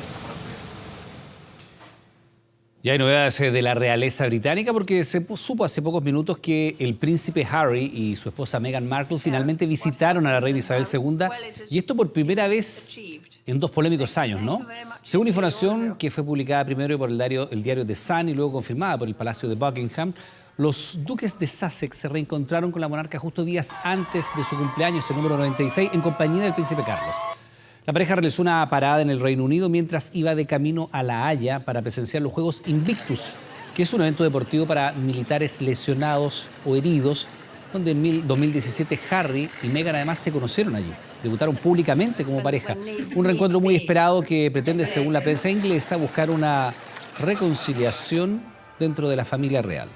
Ya hay novedades de la realeza británica porque se supo hace pocos minutos que el príncipe Harry y su esposa Meghan Markle finalmente visitaron a la reina Isabel II, y esto por primera vez en 2 polémicos años, ¿no? Según información que fue publicada primero por el diario The Sun y luego confirmada por el Palacio de Buckingham, los duques de Sussex se reencontraron con la monarca justo días antes de su cumpleaños, el número 96, en compañía del príncipe Carlos. La pareja realizó una parada en el Reino Unido mientras iba de camino a La Haya para presenciar los Juegos Invictus, que es un evento deportivo para militares lesionados o heridos, donde en 2017 Harry y Meghan además se conocieron allí. Debutaron públicamente como pareja. Un reencuentro muy esperado que pretende, según la prensa inglesa, buscar una reconciliación dentro de la familia real.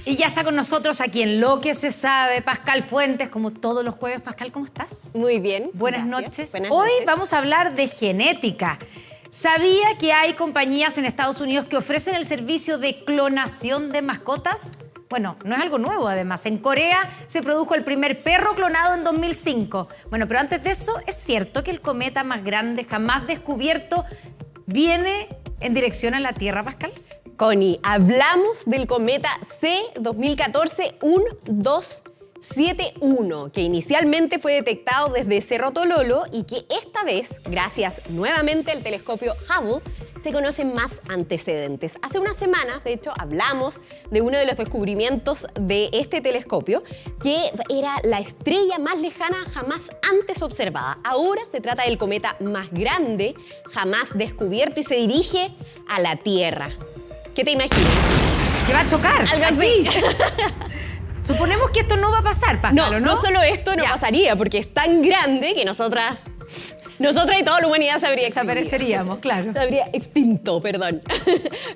Y ya está con nosotros aquí en Lo que se sabe, Pascal Fuentes, como todos los jueves. Pascal, ¿cómo estás? Muy bien. Buenas gracias. noches. Buenas Hoy noches. vamos a hablar de genética. ¿Sabía que hay compañías en Estados Unidos que ofrecen el servicio de clonación de mascotas? Bueno, no es algo nuevo además. En Corea se produjo el primer perro clonado en 2005. Bueno, pero antes de eso, ¿es cierto que el cometa más grande jamás descubierto viene en dirección a la Tierra, Pascal? Connie, hablamos del cometa C2014-1271, que inicialmente fue detectado desde Cerro Tololo y que esta vez, gracias nuevamente al telescopio Hubble, se conocen más antecedentes. Hace unas semanas, de hecho, hablamos de uno de los descubrimientos de este telescopio, que era la estrella más lejana jamás antes observada. Ahora se trata del cometa más grande jamás descubierto y se dirige a la Tierra. ¿Qué te imaginas? Que va a chocar. Algo así. Suponemos que esto no va a pasar, Pascal, no solo esto no pasaría, porque es tan grande que nosotras y toda la humanidad se habría extinguido. Desapareceríamos, claro. Se habría extinto, perdón.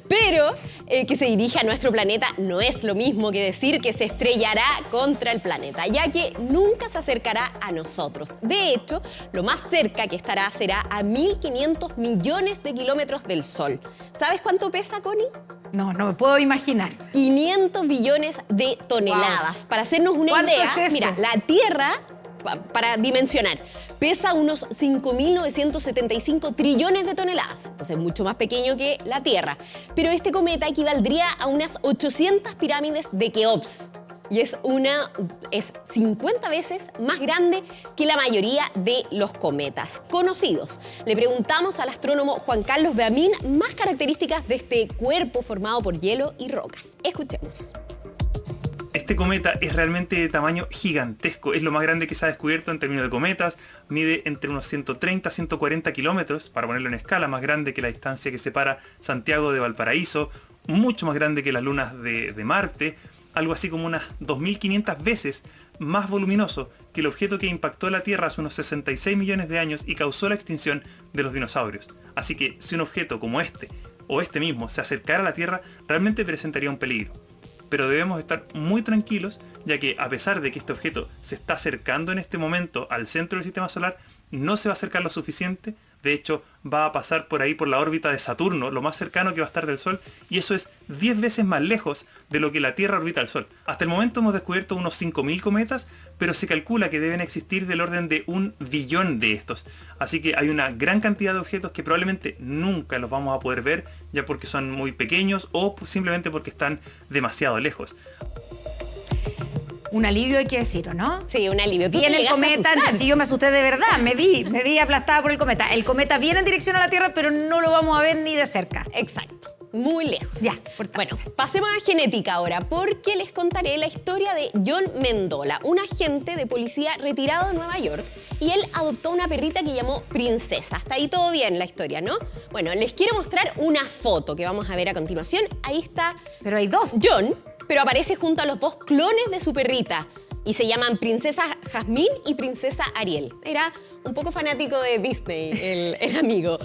Pero que se dirija a nuestro planeta no es lo mismo que decir que se estrellará contra el planeta, ya que nunca se acercará a nosotros. De hecho, lo más cerca que estará será a 1.500 millones de kilómetros del Sol. ¿Sabes cuánto pesa, Connie? No me puedo imaginar. 500 billones de toneladas. Wow. Para hacernos una ¿Cuánto idea, es eso? Mira, la Tierra, para dimensionar, pesa unos 5.975 trillones de toneladas. Entonces, mucho más pequeño que la Tierra. Pero este cometa equivaldría a unas 800 pirámides de Keops. y es 50 veces más grande que la mayoría de los cometas conocidos. Le preguntamos al astrónomo Juan Carlos Beamín más características de este cuerpo formado por hielo y rocas. Escuchemos. Este cometa es realmente de tamaño gigantesco, es lo más grande que se ha descubierto en términos de cometas, mide entre unos 130 a 140 kilómetros, para ponerlo en escala, más grande que la distancia que separa Santiago de Valparaíso, mucho más grande que las lunas de Marte, algo así como unas 2.500 veces más voluminoso que el objeto que impactó la Tierra hace unos 66 millones de años y causó la extinción de los dinosaurios. Así que si un objeto como este, o este mismo, se acercara a la Tierra, realmente presentaría un peligro. Pero debemos estar muy tranquilos, ya que a pesar de que este objeto se está acercando en este momento al centro del sistema solar, no se va a acercar lo suficiente. De hecho, va a pasar por ahí por la órbita de Saturno, lo más cercano que va a estar del Sol, y eso es 10 veces más lejos de lo que la Tierra orbita al Sol. Hasta el momento hemos descubierto unos 5.000 cometas, pero se calcula que deben existir del orden de 1 billón de estos. Así que hay una gran cantidad de objetos que probablemente nunca los vamos a poder ver, ya porque son muy pequeños o simplemente porque están demasiado lejos. Un alivio, hay que decir, ¿no? Sí, un alivio. Viene el cometa, si yo me asusté de verdad, me vi aplastada por el cometa. El cometa viene en dirección a la Tierra, pero no lo vamos a ver ni de cerca. Exacto. Muy lejos. Ya, bueno, pasemos a genética ahora, porque les contaré la historia de John Mendola, un agente de policía retirado de Nueva York, y él adoptó una perrita que llamó Princesa. Hasta ahí todo bien la historia, ¿no? Bueno, les quiero mostrar una foto que vamos a ver a continuación. Ahí está. Pero hay dos. John, pero aparece junto a los dos clones de su perrita. Y se llaman Princesa Jasmine y Princesa Ariel. Era un poco fanático de Disney, el amigo.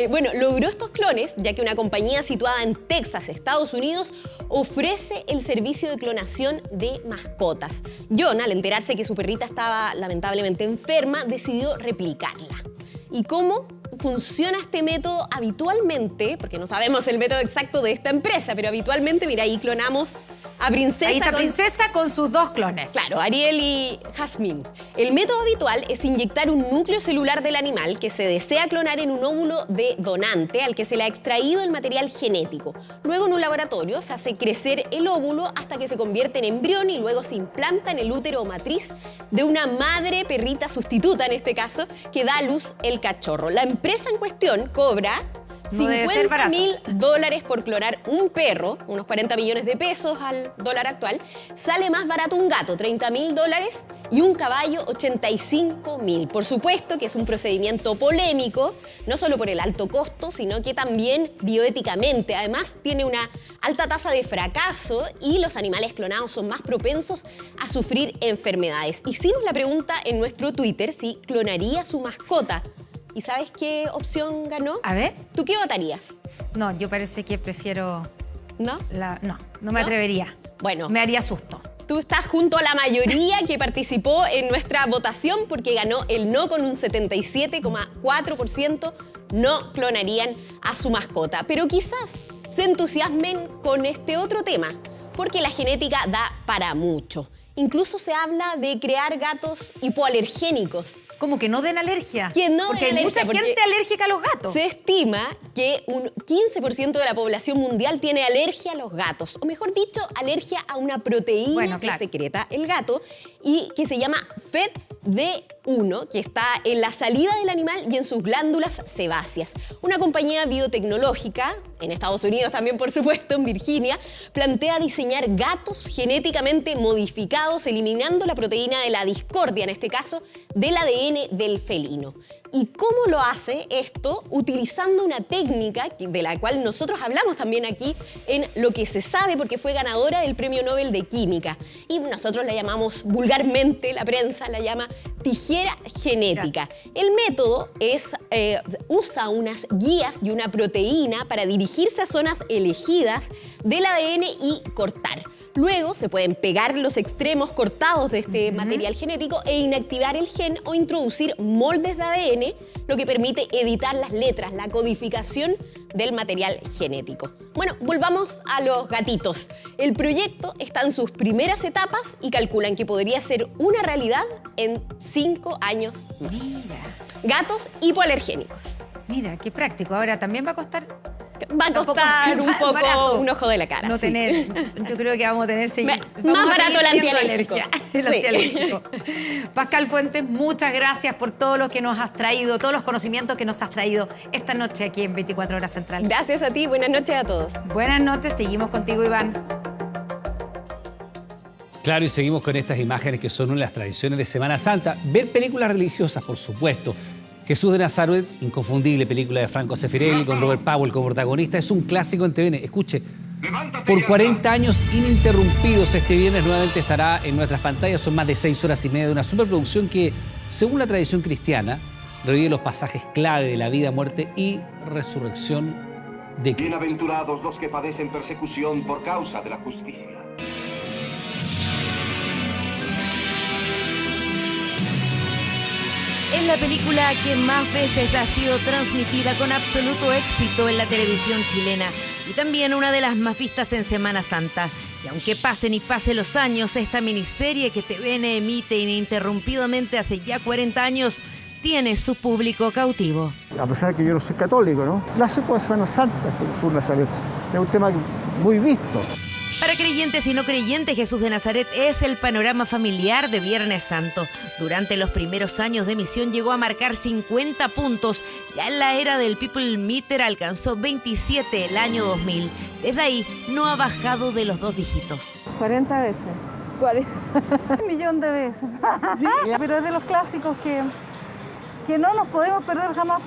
Bueno, logró estos clones ya que una compañía situada en Texas, Estados Unidos, ofrece el servicio de clonación de mascotas. John, al enterarse que su perrita estaba lamentablemente enferma, decidió replicarla. ¿Y cómo funciona este método habitualmente? Porque no sabemos el método exacto de esta empresa, pero habitualmente, mira, ahí clonamos a Princesa. Ahí está Princesa con sus dos clones. Claro, Ariel y Jasmine. El método habitual es inyectar un núcleo celular del animal que se desea clonar en un óvulo de donante al que se le ha extraído el material genético. Luego en un laboratorio se hace crecer el óvulo hasta que se convierte en embrión y luego se implanta en el útero o matriz de una madre perrita sustituta, en este caso, que da a luz el cachorro. La empresa en cuestión cobra $50.000 por clonar un perro, unos 40 millones de pesos al dólar actual. Sale más barato un gato, $30.000, y un caballo, $85.000. Por supuesto que es un procedimiento polémico, no solo por el alto costo, sino que también bioéticamente. Además, tiene una alta tasa de fracaso y los animales clonados son más propensos a sufrir enfermedades. Hicimos la pregunta en nuestro Twitter si clonaría su mascota. ¿Y sabes qué opción ganó? A ver. ¿Tú qué votarías? No, yo parece que prefiero... ¿No? No me atrevería. Bueno. Me haría susto. Tú estás junto a la mayoría que participó en nuestra votación porque ganó el no con un 77,4%. No clonarían a su mascota. Pero quizás se entusiasmen con este otro tema, porque la genética da para mucho. Incluso se habla de crear gatos hipoalergénicos. Como que no den alergia. Que no porque den hay alergia, mucha gente alérgica a los gatos. Se estima que un 15% de la población mundial tiene alergia a los gatos. O mejor dicho, alergia a una proteína que secreta el gato y que se llama FED-D1, que está en la salida del animal y en sus glándulas sebáceas. Una compañía biotecnológica, en Estados Unidos también por supuesto, en Virginia, plantea diseñar gatos genéticamente modificados, eliminando la proteína de la discordia, en este caso, del ADN del felino. ¿Y cómo lo hace esto? Utilizando una técnica de la cual nosotros hablamos también aquí en Lo que se sabe, porque fue ganadora del Premio Nobel de Química. Y nosotros la llamamos vulgarmente, la prensa la llama tijera genética. El método usa unas guías y una proteína para dirigirse a zonas elegidas del ADN y cortar. Luego se pueden pegar los extremos cortados de este material genético e inactivar el gen o introducir moldes de ADN, lo que permite editar las letras, la codificación del material genético. Bueno, volvamos a los gatitos. El proyecto está en sus primeras etapas y calculan que podría ser una realidad en 5 años más. Mira. Gatos hipoalergénicos. Mira, qué práctico. Ahora, también va a costar Va a costar un poco barato. un ojo de la cara. No sí. tener, yo creo que vamos a tener más barato el antialérgico. Antialérgico. Pascal Fuentes, muchas gracias por todo lo que nos has traído, todos los conocimientos que nos has traído esta noche aquí en 24 Horas Central. Gracias a ti, buenas noches a todos. Buenas noches, seguimos contigo, Iván. Claro, y seguimos con estas imágenes que son una de las tradiciones de Semana Santa. Ver películas religiosas, por supuesto. Jesús de Nazaret, inconfundible película de Franco Zeffirelli con Robert Powell como protagonista, es un clásico en TVN. Escuche, por 40 años ininterrumpidos este viernes nuevamente estará en nuestras pantallas. Son más de 6 horas y media de una superproducción que, según la tradición cristiana, revive los pasajes clave de la vida, muerte y resurrección de Cristo. Bienaventurados los que padecen persecución por causa de la justicia. Es la película que más veces ha sido transmitida con absoluto éxito en la televisión chilena y también una de las más vistas en Semana Santa. Y aunque pasen y pasen los años, esta miniserie que TVN emite ininterrumpidamente hace ya 40 años tiene su público cautivo. A pesar de que yo no soy católico, ¿no? Clásico de Semana Santa, Jesús de Nazaret. Es un tema muy visto. Para creyentes y no creyentes, Jesús de Nazaret es el panorama familiar de Viernes Santo. Durante los primeros años de emisión llegó a marcar 50 puntos. Ya en la era del People Meter alcanzó 27 el año 2000. Desde ahí no ha bajado de los 2 dígitos. 40 veces. 40. Un millón de veces. ¿Sí? Pero es de los clásicos que no nos podemos perder jamás.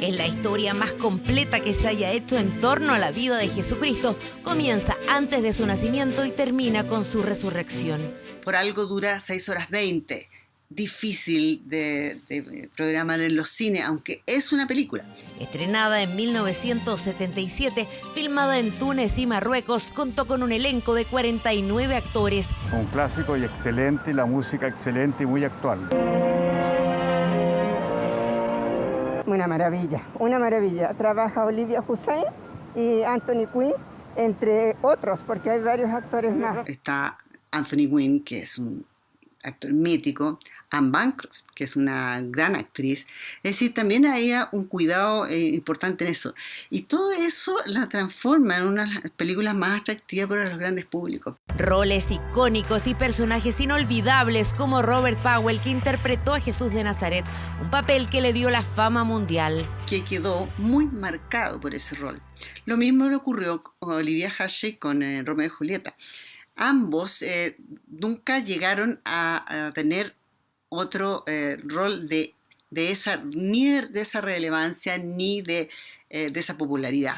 Es la historia más completa que se haya hecho en torno a la vida de Jesucristo. Comienza antes de su nacimiento y termina con su resurrección. Por algo dura 6 horas 20. Difícil de programar en los cines, aunque es una película. Estrenada en 1977, filmada en Túnez y Marruecos, contó con un elenco de 49 actores. Un clásico y excelente, la música excelente y muy actual. Una maravilla. Trabaja Olivia Hussein y Anthony Quinn, entre otros, porque hay varios actores más. Está Anthony Quinn, que es un actor mítico, Anne Bancroft, que es una gran actriz. Es decir, también hay un cuidado importante en eso. Y todo eso la transforma en una de las películas más atractivas para los grandes públicos. Roles icónicos y personajes inolvidables como Robert Powell, que interpretó a Jesús de Nazaret, un papel que le dio la fama mundial. Que quedó muy marcado por ese rol. Lo mismo le ocurrió con Olivia Hussey con Romeo y Julieta. Ambos nunca llegaron a tener otro rol de esa relevancia ni de esa popularidad.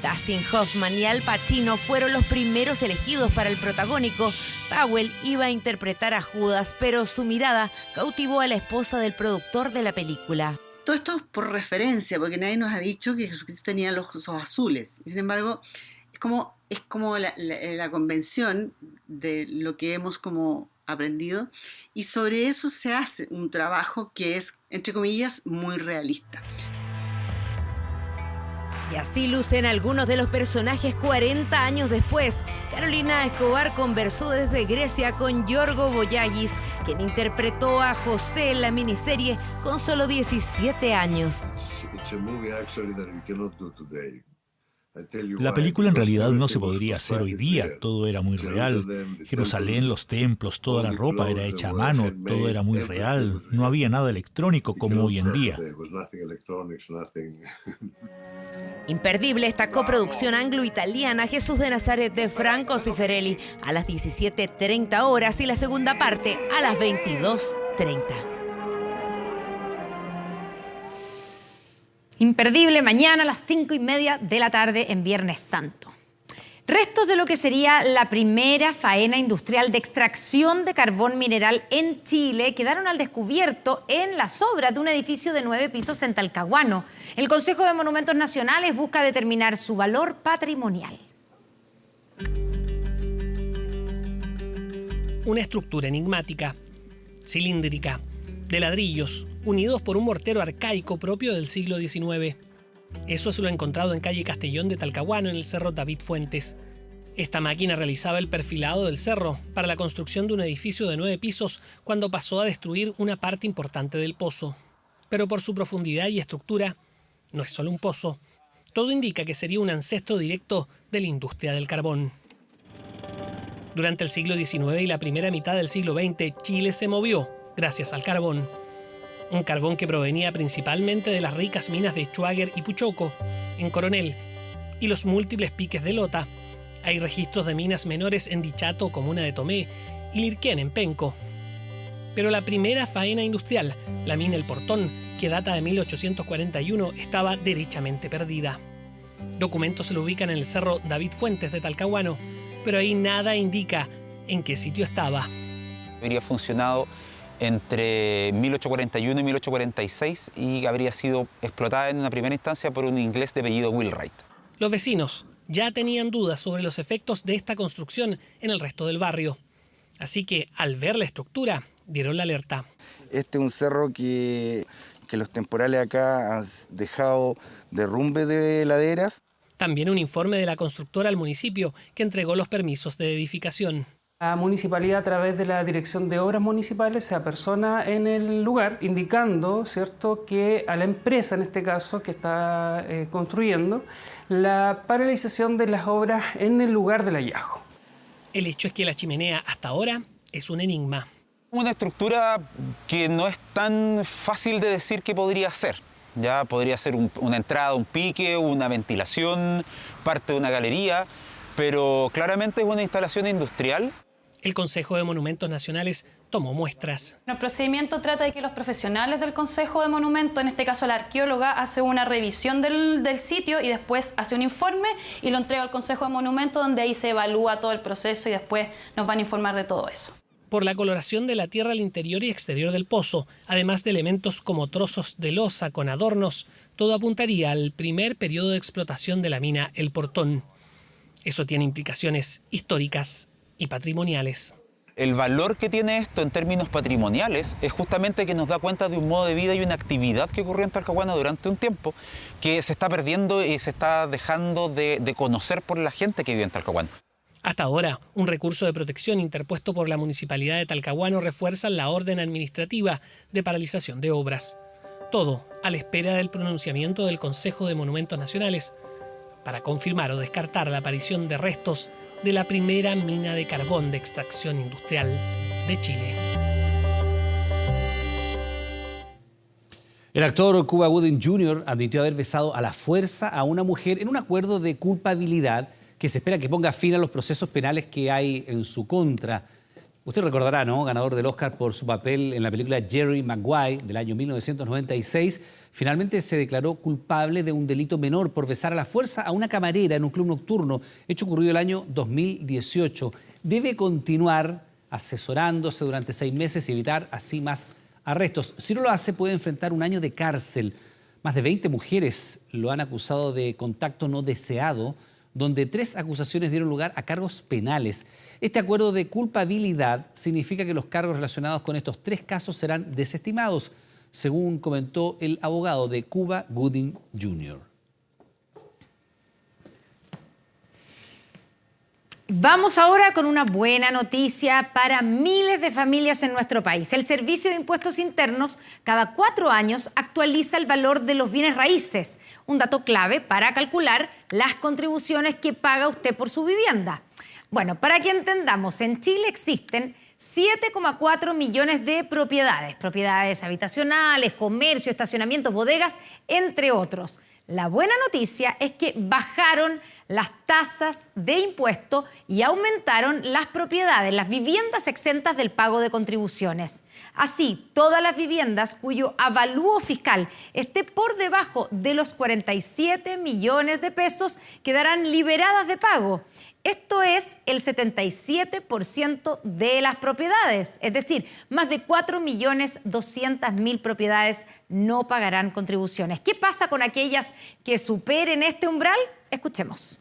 Dustin Hoffman y Al Pacino fueron los primeros elegidos para el protagónico. Powell iba a interpretar a Judas, pero su mirada cautivó a la esposa del productor de la película. Todo esto es por referencia, porque nadie nos ha dicho que Jesucristo tenía los ojos azules. Y sin embargo, es como la convención de lo que hemos como aprendido, y sobre eso se hace un trabajo que es, entre comillas, muy realista. Y así lucen algunos de los personajes 40 años después. Carolina Escobar conversó desde Grecia con Yorgo Boyagis, quien interpretó a José en la miniserie con solo 17 años. La película en realidad no se podría hacer hoy día, todo era muy real. Jerusalén, los templos, toda la ropa era hecha a mano, todo era muy real. No había nada electrónico como hoy en día. Imperdible esta coproducción anglo-italiana Jesús de Nazaret de Franco Zeffirelli a las 17:30 horas y la segunda parte a las 22:30. Imperdible mañana a las 5:30 de la tarde en Viernes Santo. Restos de lo que sería la primera faena industrial de extracción de carbón mineral en Chile quedaron al descubierto en las obras de un edificio de 9 pisos en Talcahuano. El Consejo de Monumentos Nacionales busca determinar su valor patrimonial. Una estructura enigmática, cilíndrica, de ladrillos, unidos por un mortero arcaico propio del siglo XIX. Eso es lo encontrado en calle Castellón de Talcahuano, en el cerro David Fuentes. Esta máquina realizaba el perfilado del cerro para la construcción de un edificio de 9 pisos cuando pasó a destruir una parte importante del pozo. Pero por su profundidad y estructura, no es solo un pozo, Todo indica que sería un ancestro directo de la industria del carbón. Durante el siglo XIX y la primera mitad del siglo XX, Chile se movió gracias al carbón. Un carbón que provenía principalmente de las ricas minas de Schwager y Puchoco, en Coronel, y los múltiples piques de Lota. Hay registros de minas menores en Dichato, comuna de Tomé, y Lirquén, en Penco. Pero la primera faena industrial, la mina El Portón, que data de 1841, estaba derechamente perdida. Documentos se lo ubican en el cerro David Fuentes de Talcahuano, pero ahí nada indica en qué sitio estaba. Habría funcionado entre 1841 y 1846 y habría sido explotada en una primera instancia por un inglés de apellido Wheelwright. Los vecinos ya tenían dudas sobre los efectos de esta construcción en el resto del barrio. Así que, al ver la estructura, dieron la alerta. Este es un cerro que los temporales acá han dejado derrumbe de laderas. También un informe de la constructora al municipio que entregó los permisos de edificación. La municipalidad, a través de la Dirección de Obras Municipales, se apersona en el lugar indicando, ¿cierto?, que a la empresa, en este caso, que está construyendo, la paralización de las obras en el lugar del hallazgo. El hecho es que la chimenea hasta ahora es un enigma. Una estructura que no es tan fácil de decir qué podría ser. Ya podría ser una entrada, un pique, una ventilación, parte de una galería, pero claramente es una instalación industrial. El Consejo de Monumentos Nacionales tomó muestras. El procedimiento trata de que los profesionales del Consejo de Monumentos, en este caso la arqueóloga, hace una revisión del sitio y después hace un informe y lo entrega al Consejo de Monumentos, donde ahí se evalúa todo el proceso y después nos van a informar de todo eso. Por la coloración de la tierra al interior y exterior del pozo, además de elementos como trozos de losa con adornos, todo apuntaría al primer periodo de explotación de la mina El Portón. Eso tiene implicaciones históricas y patrimoniales. El valor que tiene esto en términos patrimoniales es justamente que nos da cuenta de un modo de vida y una actividad que ocurrió en Talcahuano durante un tiempo que se está perdiendo y se está dejando de conocer por la gente que vive en Talcahuano. Hasta ahora, un recurso de protección interpuesto por la Municipalidad de Talcahuano refuerza la orden administrativa de paralización de obras. Todo a la espera del pronunciamiento del Consejo de Monumentos Nacionales para confirmar o descartar la aparición de restos de la primera mina de carbón de extracción industrial de Chile. El actor Cuba Gooding Jr. admitió haber besado a la fuerza a una mujer en un acuerdo de culpabilidad que se espera que ponga fin a los procesos penales que hay en su contra. Usted recordará, ¿no? Ganador del Oscar por su papel en la película Jerry Maguire del año 1996, finalmente se declaró culpable de un delito menor por besar a la fuerza a una camarera en un club nocturno, hecho ocurrido el año 2018. Debe continuar asesorándose durante 6 meses y evitar así más arrestos. Si no lo hace, puede enfrentar 1 año de cárcel. Más de 20 mujeres lo han acusado de contacto no deseado, donde 3 acusaciones dieron lugar a cargos penales. Este acuerdo de culpabilidad significa que los cargos relacionados con estos 3 casos serán desestimados, según comentó el abogado de Cuba Gooding Jr. Vamos ahora con una buena noticia para miles de familias en nuestro país. El Servicio de Impuestos Internos cada 4 años actualiza el valor de los bienes raíces, un dato clave para calcular las contribuciones que paga usted por su vivienda. Bueno, para que entendamos, en Chile existen 7,4 millones de propiedades habitacionales, comercio, estacionamientos, bodegas, entre otros. La buena noticia es que bajaron las tasas de impuesto y aumentaron las propiedades, las viviendas exentas del pago de contribuciones. Así, todas las viviendas cuyo avalúo fiscal esté por debajo de los 47 millones de pesos quedarán liberadas de pago. Esto es el 77% de las propiedades, es decir, más de 4.200.000 propiedades no pagarán contribuciones. ¿Qué pasa con aquellas que superen este umbral? Escuchemos.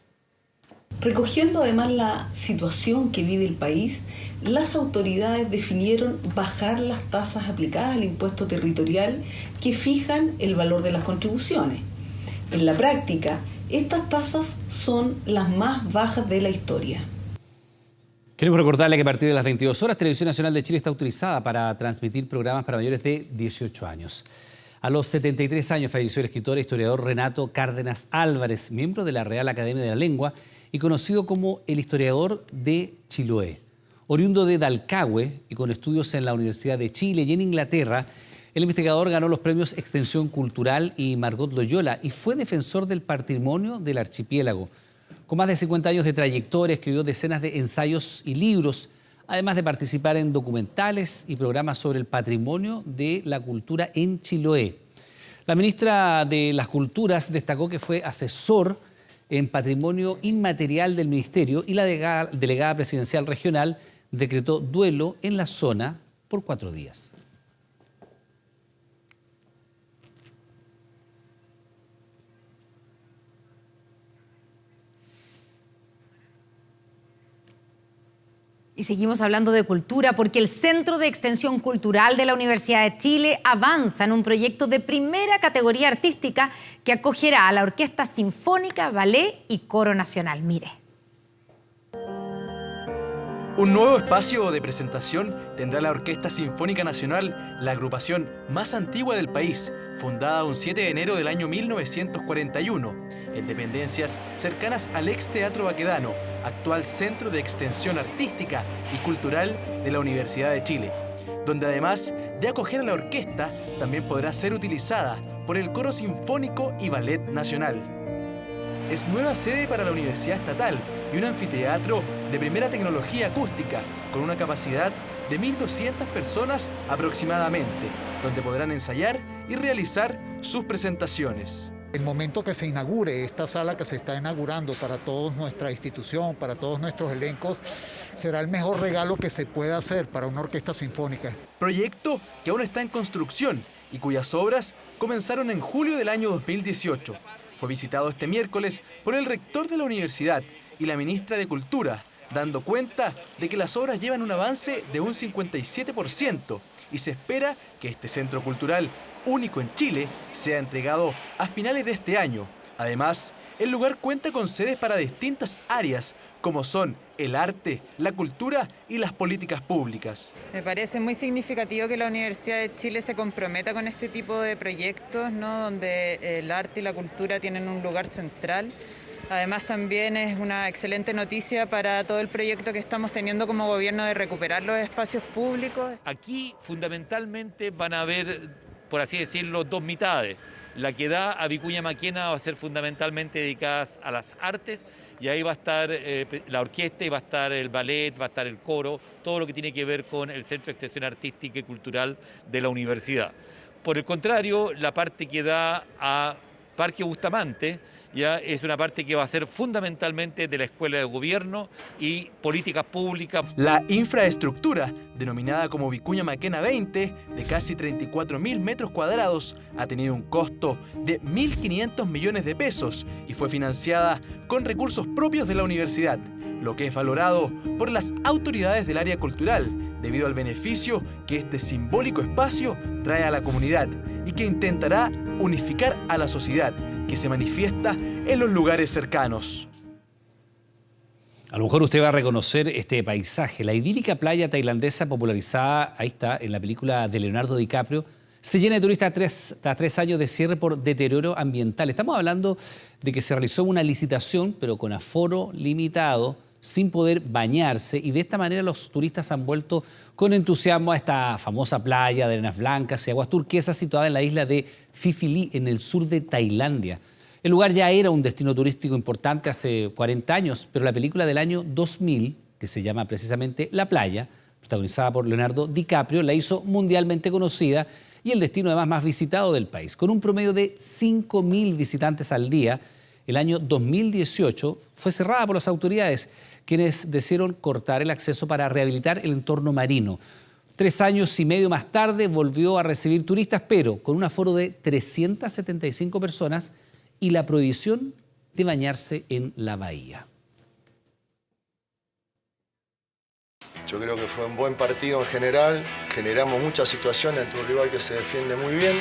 Recogiendo además la situación que vive el país, las autoridades definieron bajar las tasas aplicadas al impuesto territorial que fijan el valor de las contribuciones. En la práctica, estas tasas son las más bajas de la historia. Queremos recordarle que a partir de las 22 horas, Televisión Nacional de Chile está autorizada para transmitir programas para mayores de 18 años. A los 73 años falleció el escritor e historiador Renato Cárdenas Álvarez, miembro de la Real Academia de la Lengua y conocido como el historiador de Chiloé. Oriundo de Dalcahue y con estudios en la Universidad de Chile y en Inglaterra, el investigador ganó los premios Extensión Cultural y Margot Loyola y fue defensor del patrimonio del archipiélago. Con más de 50 años de trayectoria, escribió decenas de ensayos y libros, además de participar en documentales y programas sobre el patrimonio de la cultura en Chiloé. La ministra de las Culturas destacó que fue asesor en patrimonio inmaterial del ministerio y la delegada presidencial regional decretó duelo en la zona por 4 días. Y seguimos hablando de cultura porque el Centro de Extensión Cultural de la Universidad de Chile avanza en un proyecto de primera categoría artística que acogerá a la Orquesta Sinfónica, Ballet y Coro Nacional. Mire. Un nuevo espacio de presentación tendrá la Orquesta Sinfónica Nacional, la agrupación más antigua del país, fundada un 7 de enero del año 1941, en dependencias cercanas al ex Teatro Baquedano, actual Centro de Extensión Artística y Cultural de la Universidad de Chile, donde además de acoger a la orquesta, también podrá ser utilizada por el Coro Sinfónico y Ballet Nacional. Es nueva sede para la Universidad Estatal y un anfiteatro de primera tecnología acústica con una capacidad de 1.200 personas aproximadamente, donde podrán ensayar y realizar sus presentaciones. El momento que se inaugure esta sala que se está inaugurando para toda nuestra institución, para todos nuestros elencos, será el mejor regalo que se pueda hacer para una orquesta sinfónica. Proyecto que aún está en construcción y cuyas obras comenzaron en julio del año 2018. Fue visitado este miércoles por el rector de la universidad y la ministra de Cultura, dando cuenta de que las obras llevan un avance de un 57% y se espera que este centro cultural, único en Chile, sea entregado a finales de este año. Además, el lugar cuenta con sedes para distintas áreas, como son el arte, la cultura y las políticas públicas. Me parece muy significativo que la Universidad de Chile se comprometa con este tipo de proyectos, ¿no? Donde el arte y la cultura tienen un lugar central. Además, también es una excelente noticia para todo el proyecto que estamos teniendo como gobierno de recuperar los espacios públicos. Aquí fundamentalmente van a haber, por así decirlo, 2 mitades. La que da a Vicuña Maquena va a ser fundamentalmente dedicada a las artes y ahí va a estar la orquesta y va a estar el ballet, va a estar el coro, todo lo que tiene que ver con el Centro de Extensión Artística y Cultural de la universidad. Por el contrario, la parte que da a Parque Bustamante ya es una parte que va a ser fundamentalmente de la Escuela de Gobierno y políticas públicas. La infraestructura, denominada como Vicuña Maquena 20, de casi 34.000 metros cuadrados, ha tenido un costo de 1.500 millones de pesos y fue financiada con recursos propios de la universidad, lo que es valorado por las autoridades del área cultural, debido al beneficio que este simbólico espacio trae a la comunidad y que intentará unificar a la sociedad, que se manifiesta en los lugares cercanos. A lo mejor usted va a reconocer este paisaje. La idílica playa tailandesa popularizada, ahí está, en la película de Leonardo DiCaprio, se llena de turistas tras 3 años de cierre por deterioro ambiental. Estamos hablando de que se realizó una licitación, pero con aforo limitado, sin poder bañarse, y de esta manera los turistas han vuelto con entusiasmo a esta famosa playa de arenas blancas y aguas turquesas situada en la isla de Phi Phi Li, en el sur de Tailandia. El lugar ya era un destino turístico importante hace 40 años, pero la película del año 2000, que se llama precisamente La Playa, protagonizada por Leonardo DiCaprio, la hizo mundialmente conocida y el destino además más visitado del país. Con un promedio de 5.000 visitantes al día, el año 2018 fue cerrada por las autoridades, quienes decidieron cortar el acceso para rehabilitar el entorno marino. 3 años y medio más tarde volvió a recibir turistas, pero con un aforo de 375 personas y la prohibición de bañarse en la bahía. Yo creo que fue un buen partido en general, generamos muchas situaciones ante un rival que se defiende muy bien.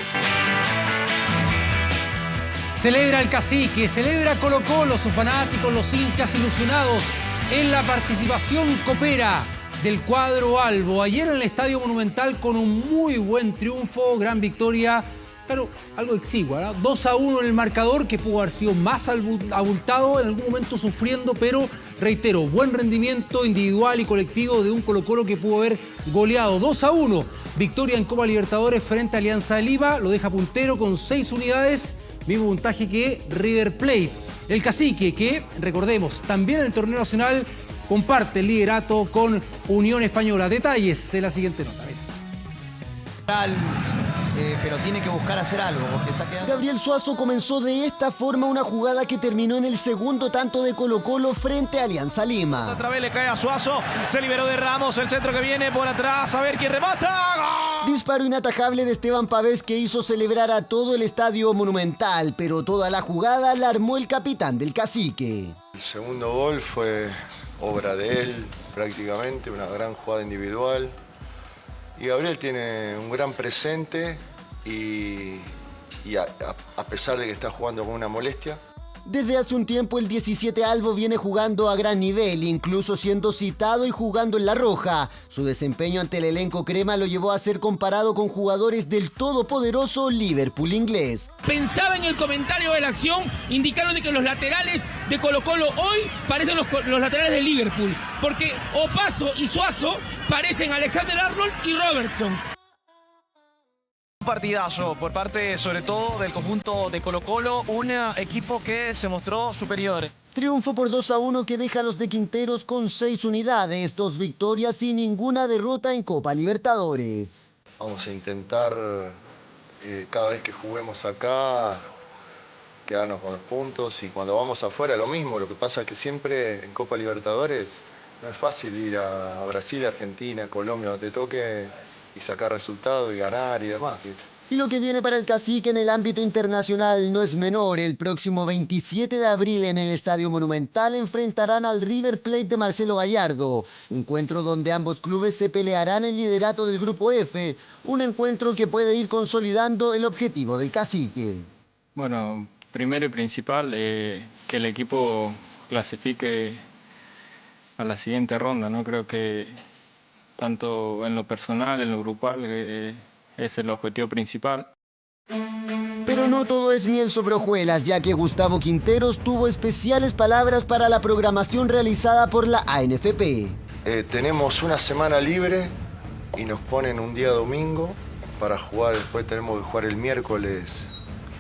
Celebra el Cacique, celebra Colo-Colo, sus fanáticos, los hinchas ilusionados en la participación copera del cuadro albo. Ayer en el Estadio Monumental con un muy buen triunfo, gran victoria claro, algo exigua, ¿no? 2-1 en el marcador, que pudo haber sido más abultado, en algún momento sufriendo, pero reitero, buen rendimiento individual y colectivo de un Colo-Colo que pudo haber goleado. 2-1, victoria en Copa Libertadores frente a Alianza Lima, lo deja puntero con 6 unidades, mismo puntaje que River Plate. El Cacique, que, recordemos, también en el torneo nacional comparte el liderato con Unión Española. Detalles de la siguiente nota. Pero tiene que buscar hacer algo porque está quedando... Gabriel Suazo comenzó de esta forma una jugada que terminó en el segundo tanto de Colo-Colo frente a Alianza Lima. Otra vez le cae a Suazo, se liberó de Ramos, el centro que viene por atrás, a ver quién remata. ¡Gol! Disparo inatajable de Esteban Pavés que hizo celebrar a todo el estadio Monumental, pero toda la jugada la armó el capitán del Cacique. El segundo gol fue obra de él prácticamente, una gran jugada individual. Y Gabriel tiene un gran presente y a pesar de que está jugando con una molestia. Desde hace un tiempo el 17 Albo viene jugando a gran nivel, incluso siendo citado y jugando en la roja. Su desempeño ante el elenco crema lo llevó a ser comparado con jugadores del todopoderoso Liverpool inglés. Pensaba en el comentario de la acción, indicaron de que los laterales de Colo-Colo hoy parecen los laterales de Liverpool, porque Opaso y Suazo parecen Alexander-Arnold y Robertson. Un partidazo por parte sobre todo del conjunto de Colo-Colo, un equipo que se mostró superior. Triunfo por 2-1 que deja a los de Quinteros con 6 unidades, 2 victorias y ninguna derrota en Copa Libertadores. Vamos a intentar cada vez que juguemos acá quedarnos con los puntos y cuando vamos afuera lo mismo. Lo que pasa es que siempre en Copa Libertadores no es fácil ir a Brasil, Argentina, Colombia, donde te toque y sacar resultados y ganar y demás. Y lo que viene para el Cacique en el ámbito internacional no es menor. El próximo 27 de abril en el Estadio Monumental enfrentarán al River Plate de Marcelo Gallardo. Encuentro donde ambos clubes se pelearán el liderato del Grupo F. Un encuentro que puede ir consolidando el objetivo del Cacique. Bueno, primero y principal, que el equipo clasifique a la siguiente ronda, ¿no? Creo que tanto en lo personal, en lo grupal, es el objetivo principal. Pero no todo es miel sobre hojuelas, ya que Gustavo Quinteros tuvo especiales palabras para la programación realizada por la ANFP. Tenemos una semana libre y nos ponen un día domingo para jugar, después tenemos que jugar el miércoles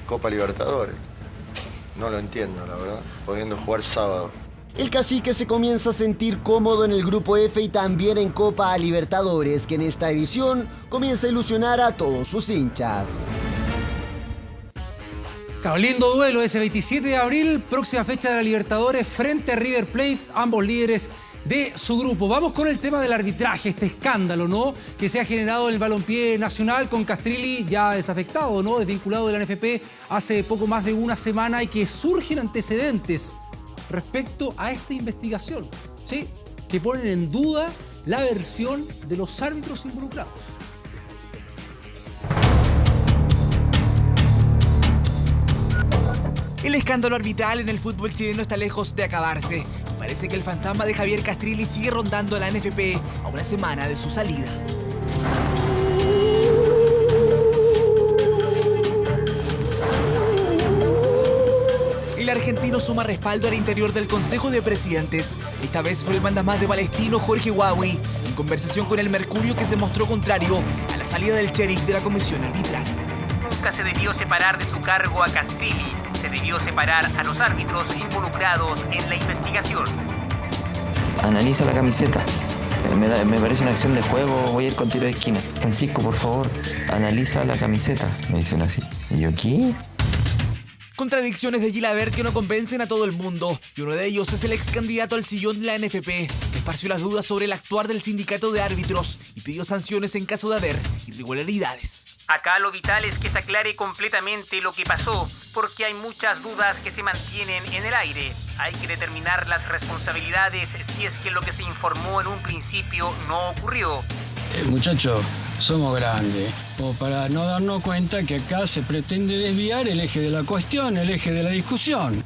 Copa Libertadores. No lo entiendo, la verdad, pudiendo jugar sábado. El Cacique se comienza a sentir cómodo en el Grupo F y también en Copa Libertadores, que en esta edición comienza a ilusionar a todos sus hinchas. Claro, lindo duelo ese 27 de abril, próxima fecha de la Libertadores frente a River Plate, ambos líderes de su grupo. Vamos con el tema del arbitraje, este escándalo, ¿no?, que se ha generado en el balompié nacional con Castrilli ya desafectado, ¿no?, desvinculado de la NFP hace poco más de una semana y que surgen antecedentes respecto a esta investigación, ¿sí?, que ponen en duda la versión de los árbitros involucrados. El escándalo arbitral en el fútbol chileno está lejos de acabarse. Parece que el fantasma de Javier Castrilli sigue rondando a la NFP a una semana de su salida. El argentino suma respaldo al interior del Consejo de Presidentes. Esta vez fue el mandamás de Palestino, Jorge Huawei, en conversación con el Mercurio, que se mostró contrario a la salida del sheriff de la comisión arbitral. Nunca se debió separar de su cargo a Castrilli. Se debió separar a los árbitros involucrados en la investigación. Analiza la camiseta. Me parece una acción de juego, voy a ir con tiro de esquina. Francisco, por favor, analiza la camiseta. Me dicen así. ¿Y yo qué? Contradicciones de Gilabert que no convencen a todo el mundo, y uno de ellos es el ex candidato al sillón de la NFP, que esparció las dudas sobre el actuar del sindicato de árbitros y pidió sanciones en caso de haber irregularidades. Acá lo vital es que se aclare completamente lo que pasó, porque hay muchas dudas que se mantienen en el aire. Hay que determinar las responsabilidades si es que lo que se informó en un principio no ocurrió. Muchachos, somos grandes, como para no darnos cuenta que acá se pretende desviar el eje de la cuestión, el eje de la discusión.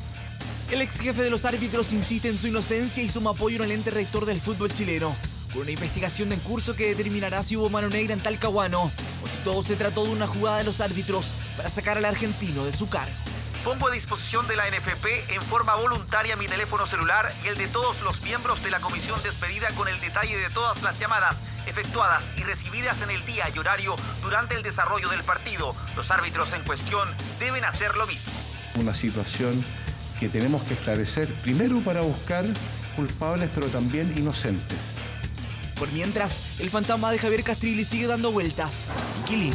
El ex jefe de los árbitros insiste en su inocencia y suma apoyo en el ente rector del fútbol chileno, con una investigación en curso que determinará si hubo mano negra en Talcahuano o si todo se trató de una jugada de los árbitros para sacar al argentino de su cargo. Pongo a disposición de la NFP en forma voluntaria mi teléfono celular y el de todos los miembros de la comisión despedida con el detalle de todas las llamadas efectuadas y recibidas en el día y horario durante el desarrollo del partido. Los árbitros en cuestión deben hacer lo mismo. Una situación que tenemos que esclarecer, primero para buscar culpables, pero también inocentes. Por mientras, el fantasma de Javier Castrilli sigue dando vueltas. Kili.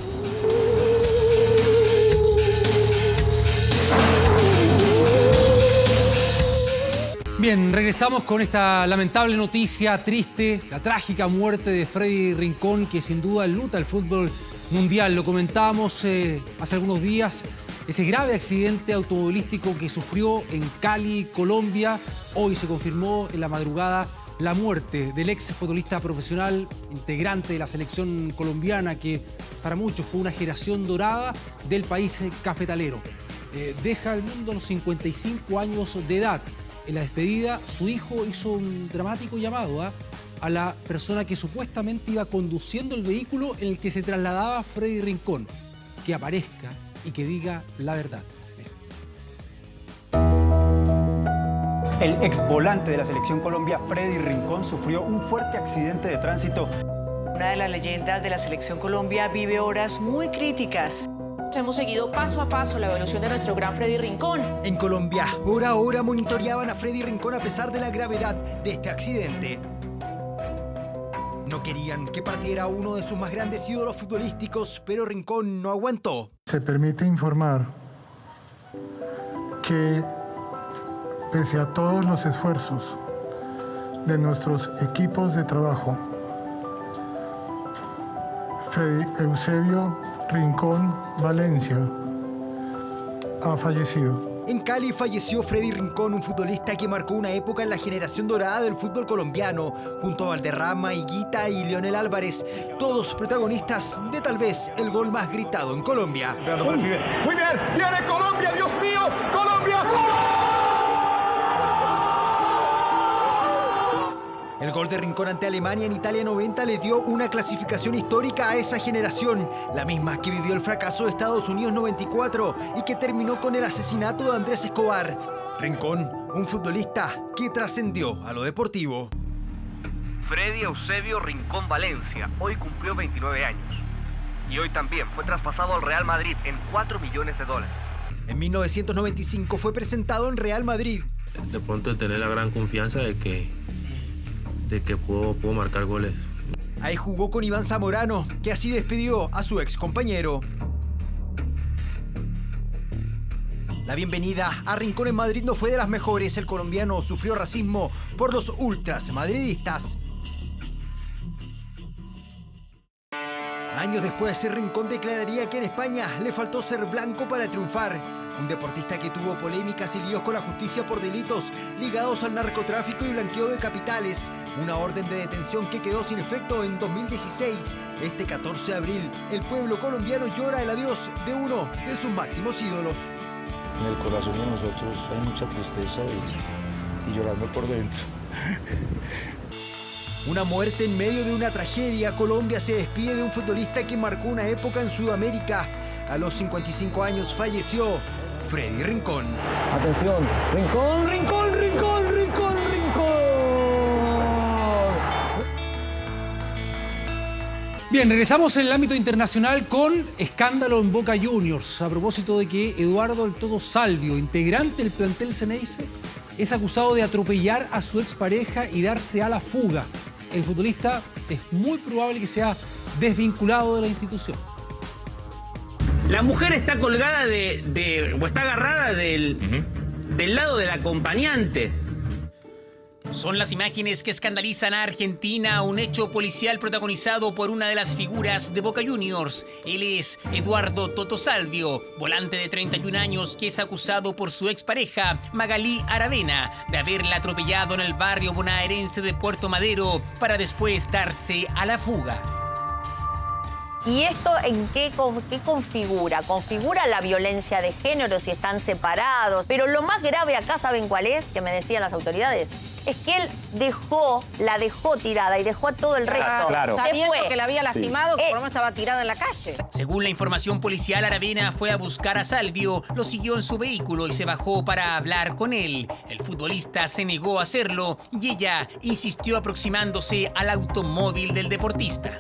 Bien, regresamos con esta lamentable noticia triste, la trágica muerte de Freddy Rincón, que sin duda enluta el fútbol mundial. Lo comentábamos hace algunos días, ese grave accidente automovilístico que sufrió en Cali, Colombia. Hoy se confirmó en la madrugada la muerte del ex futbolista profesional, integrante de la selección colombiana, que para muchos fue una generación dorada del país cafetalero. Deja al mundo a los 55 años de edad. En la despedida, su hijo hizo un dramático llamado a la persona que supuestamente iba conduciendo el vehículo en el que se trasladaba Freddy Rincón, que aparezca y que diga la verdad. El ex volante de la Selección Colombia, Freddy Rincón, sufrió un fuerte accidente de tránsito. Una de las leyendas de la Selección Colombia vive horas muy críticas. Hemos seguido paso a paso la evolución de nuestro gran Freddy Rincón. En Colombia, hora a hora monitoreaban a Freddy Rincón a pesar de la gravedad de este accidente. No querían que partiera uno de sus más grandes ídolos futbolísticos, pero Rincón no aguantó. Se permite informar que, pese a todos los esfuerzos de nuestros equipos de trabajo, Freddy Eusebio Rincón Valencia ha fallecido. En Cali falleció Freddy Rincón, un futbolista que marcó una época en la generación dorada del fútbol colombiano, junto a Valderrama, Higuita y Leonel Álvarez, todos protagonistas de tal vez el gol más gritado en Colombia. Muy bien, viene Colombia, Dios mío, Colombia. El gol de Rincón ante Alemania en Italia 90 le dio una clasificación histórica a esa generación, la misma que vivió el fracaso de Estados Unidos 94 y que terminó con el asesinato de Andrés Escobar. Rincón, un futbolista que trascendió a lo deportivo. Freddy Eusebio Rincón Valencia hoy cumplió 29 años y hoy también fue traspasado al Real Madrid en $4 millones. En 1995 fue presentado en Real Madrid. De pronto tener la gran confianza de que puedo marcar goles. Ahí jugó con Iván Zamorano, que así despidió a su ex compañero. La bienvenida a Rincón en Madrid no fue de las mejores. El colombiano sufrió racismo por los ultras madridistas. Años después, Rincón declararía que en España le faltó ser blanco para triunfar. Un deportista que tuvo polémicas y líos con la justicia por delitos ligados al narcotráfico y blanqueo de capitales. Una orden de detención que quedó sin efecto en 2016. Este 14 de abril, el pueblo colombiano llora el adiós de uno de sus máximos ídolos. En el corazón de nosotros hay mucha tristeza y llorando por dentro. Una muerte en medio de una tragedia. Colombia se despide de un futbolista que marcó una época en Sudamérica. A los 55 años falleció Freddy Rincón. Atención, Rincón, Rincón, Rincón, Rincón, Rincón. Bien, regresamos en el ámbito internacional con escándalo en Boca Juniors. A propósito de que Eduardo El Toto Salvio, integrante del plantel Ceneice, es acusado de atropellar a su expareja y darse a la fuga. El futbolista es muy probable que sea desvinculado de la institución. La mujer está colgada o está agarrada del lado del acompañante. Son las imágenes que escandalizan a Argentina, un hecho policial protagonizado por una de las figuras de Boca Juniors. Él es Eduardo Toto Salvio, volante de 31 años que es acusado por su expareja, Magalí Aravena, de haberla atropellado en el barrio bonaerense de Puerto Madero para después darse a la fuga. ¿Y esto en qué configura? Configura la violencia de género si están separados. Pero lo más grave acá, ¿saben cuál es? Que me decían las autoridades. Es que él la dejó tirada y dejó a todo el resto. Claro. Sabiendo que la había lastimado, que por lo menos estaba tirada en la calle. Según la información policial, Aravena fue a buscar a Salvio, lo siguió en su vehículo y se bajó para hablar con él. El futbolista se negó a hacerlo y ella insistió aproximándose al automóvil del deportista.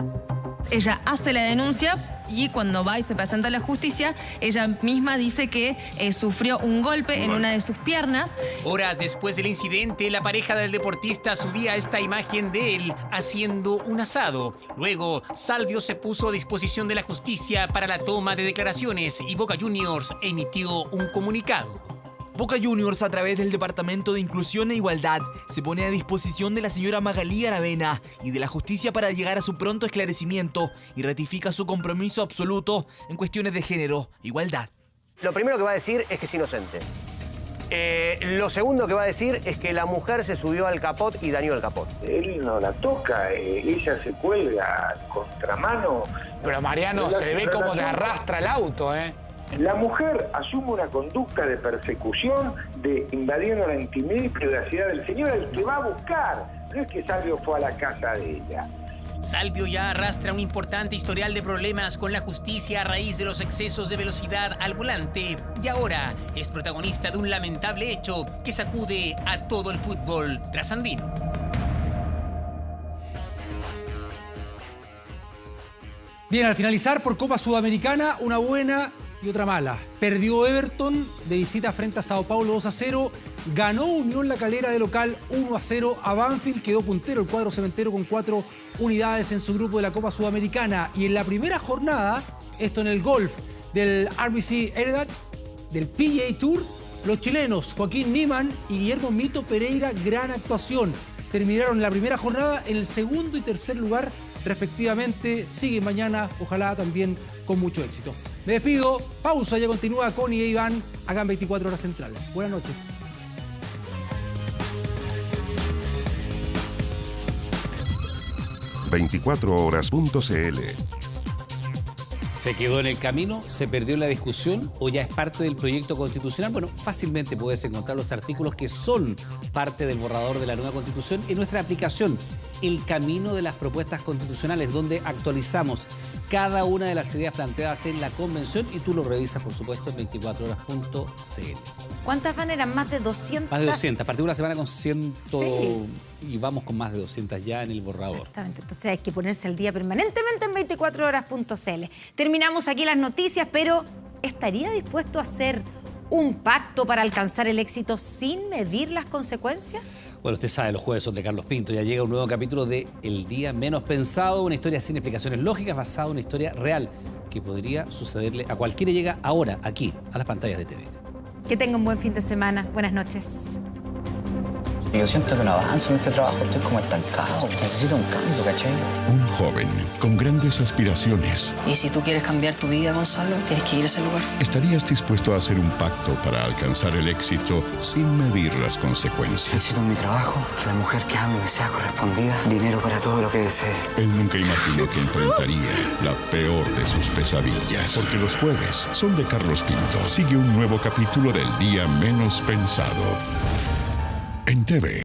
Ella hace la denuncia y cuando va y se presenta a la justicia, ella misma dice que sufrió un golpe en una de sus piernas. Horas después del incidente, la pareja del deportista subía esta imagen de él haciendo un asado. Luego, Salvio se puso a disposición de la justicia para la toma de declaraciones y Boca Juniors emitió un comunicado. Boca Juniors, a través del Departamento de Inclusión e Igualdad, se pone a disposición de la señora Magalí Aravena y de la justicia para llegar a su pronto esclarecimiento y ratifica su compromiso absoluto en cuestiones de género e igualdad. Lo primero que va a decir es que es inocente. Lo segundo que va a decir es que la mujer se subió al capot y dañó el capot. Él no la toca, ella se cuelga al contramano. Pero Mariano, se ve como le arrastra el auto, ¿eh? La mujer asume una conducta de persecución, de invadiendo la intimidad y privacidad del señor, al que va a buscar. No es que Salvio fue a la casa de ella. Salvio ya arrastra un importante historial de problemas con la justicia a raíz de los excesos de velocidad al volante y ahora es protagonista de un lamentable hecho que sacude a todo el fútbol trasandino. Bien, al finalizar por Copa Sudamericana, una buena y otra mala. Perdió Everton de visita frente a Sao Paulo 2-0. Ganó Unión La Calera de local 1-0 a Banfield. Quedó puntero el cuadro cementero con 4 unidades en su grupo de la Copa Sudamericana. Y en la primera jornada, esto en el golf del RBC Heritage, del PGA Tour, los chilenos Joaquín Niemann y Guillermo Mito Pereira, gran actuación. Terminaron la primera jornada en el segundo y tercer lugar respectivamente. Siguen mañana, ojalá también con mucho éxito. Me despido, pausa, ya continúa Connie e Iván acá en 24 Horas Central. Buenas noches. ...24horas.cl. ¿Se quedó en el camino? ¿Se perdió en la discusión? ¿O ya es parte del proyecto constitucional? Bueno, fácilmente puedes encontrar los artículos que son parte del borrador de la nueva Constitución en nuestra aplicación El Camino de las Propuestas Constitucionales, donde actualizamos cada una de las ideas planteadas en la convención y tú lo revisas, por supuesto, en 24horas.cl. ¿Cuántas van? Eran más de 200. Más de 200. A partir de una semana con 100 Sí. y vamos con más de 200 ya en el borrador. Exactamente. Entonces hay que ponerse al día permanentemente en 24horas.cl. Terminamos aquí las noticias, pero ¿estaría dispuesto a hacer un pacto para alcanzar el éxito sin medir las consecuencias? Bueno, usted sabe, los jueves son de Carlos Pinto. Ya llega un nuevo capítulo de El Día Menos Pensado, una historia sin explicaciones lógicas, basada en una historia real que podría sucederle a cualquiera. Llega ahora, aquí, a las pantallas de TV. Que tenga un buen fin de semana. Buenas noches. Yo siento que no avanzo en este trabajo, estoy como estancado. Necesito un cambio, ¿cachai? Un joven con grandes aspiraciones. Y si tú quieres cambiar tu vida, Gonzalo, tienes que ir a ese lugar. ¿Estarías dispuesto a hacer un pacto para alcanzar el éxito sin medir las consecuencias? Éxito en mi trabajo, que la mujer que ame me sea correspondida, dinero para todo lo que desee. Él nunca imaginó que enfrentaría la peor de sus pesadillas. Porque los jueves son de Carlos Pinto. Sigue un nuevo capítulo del Día Menos Pensado en TV.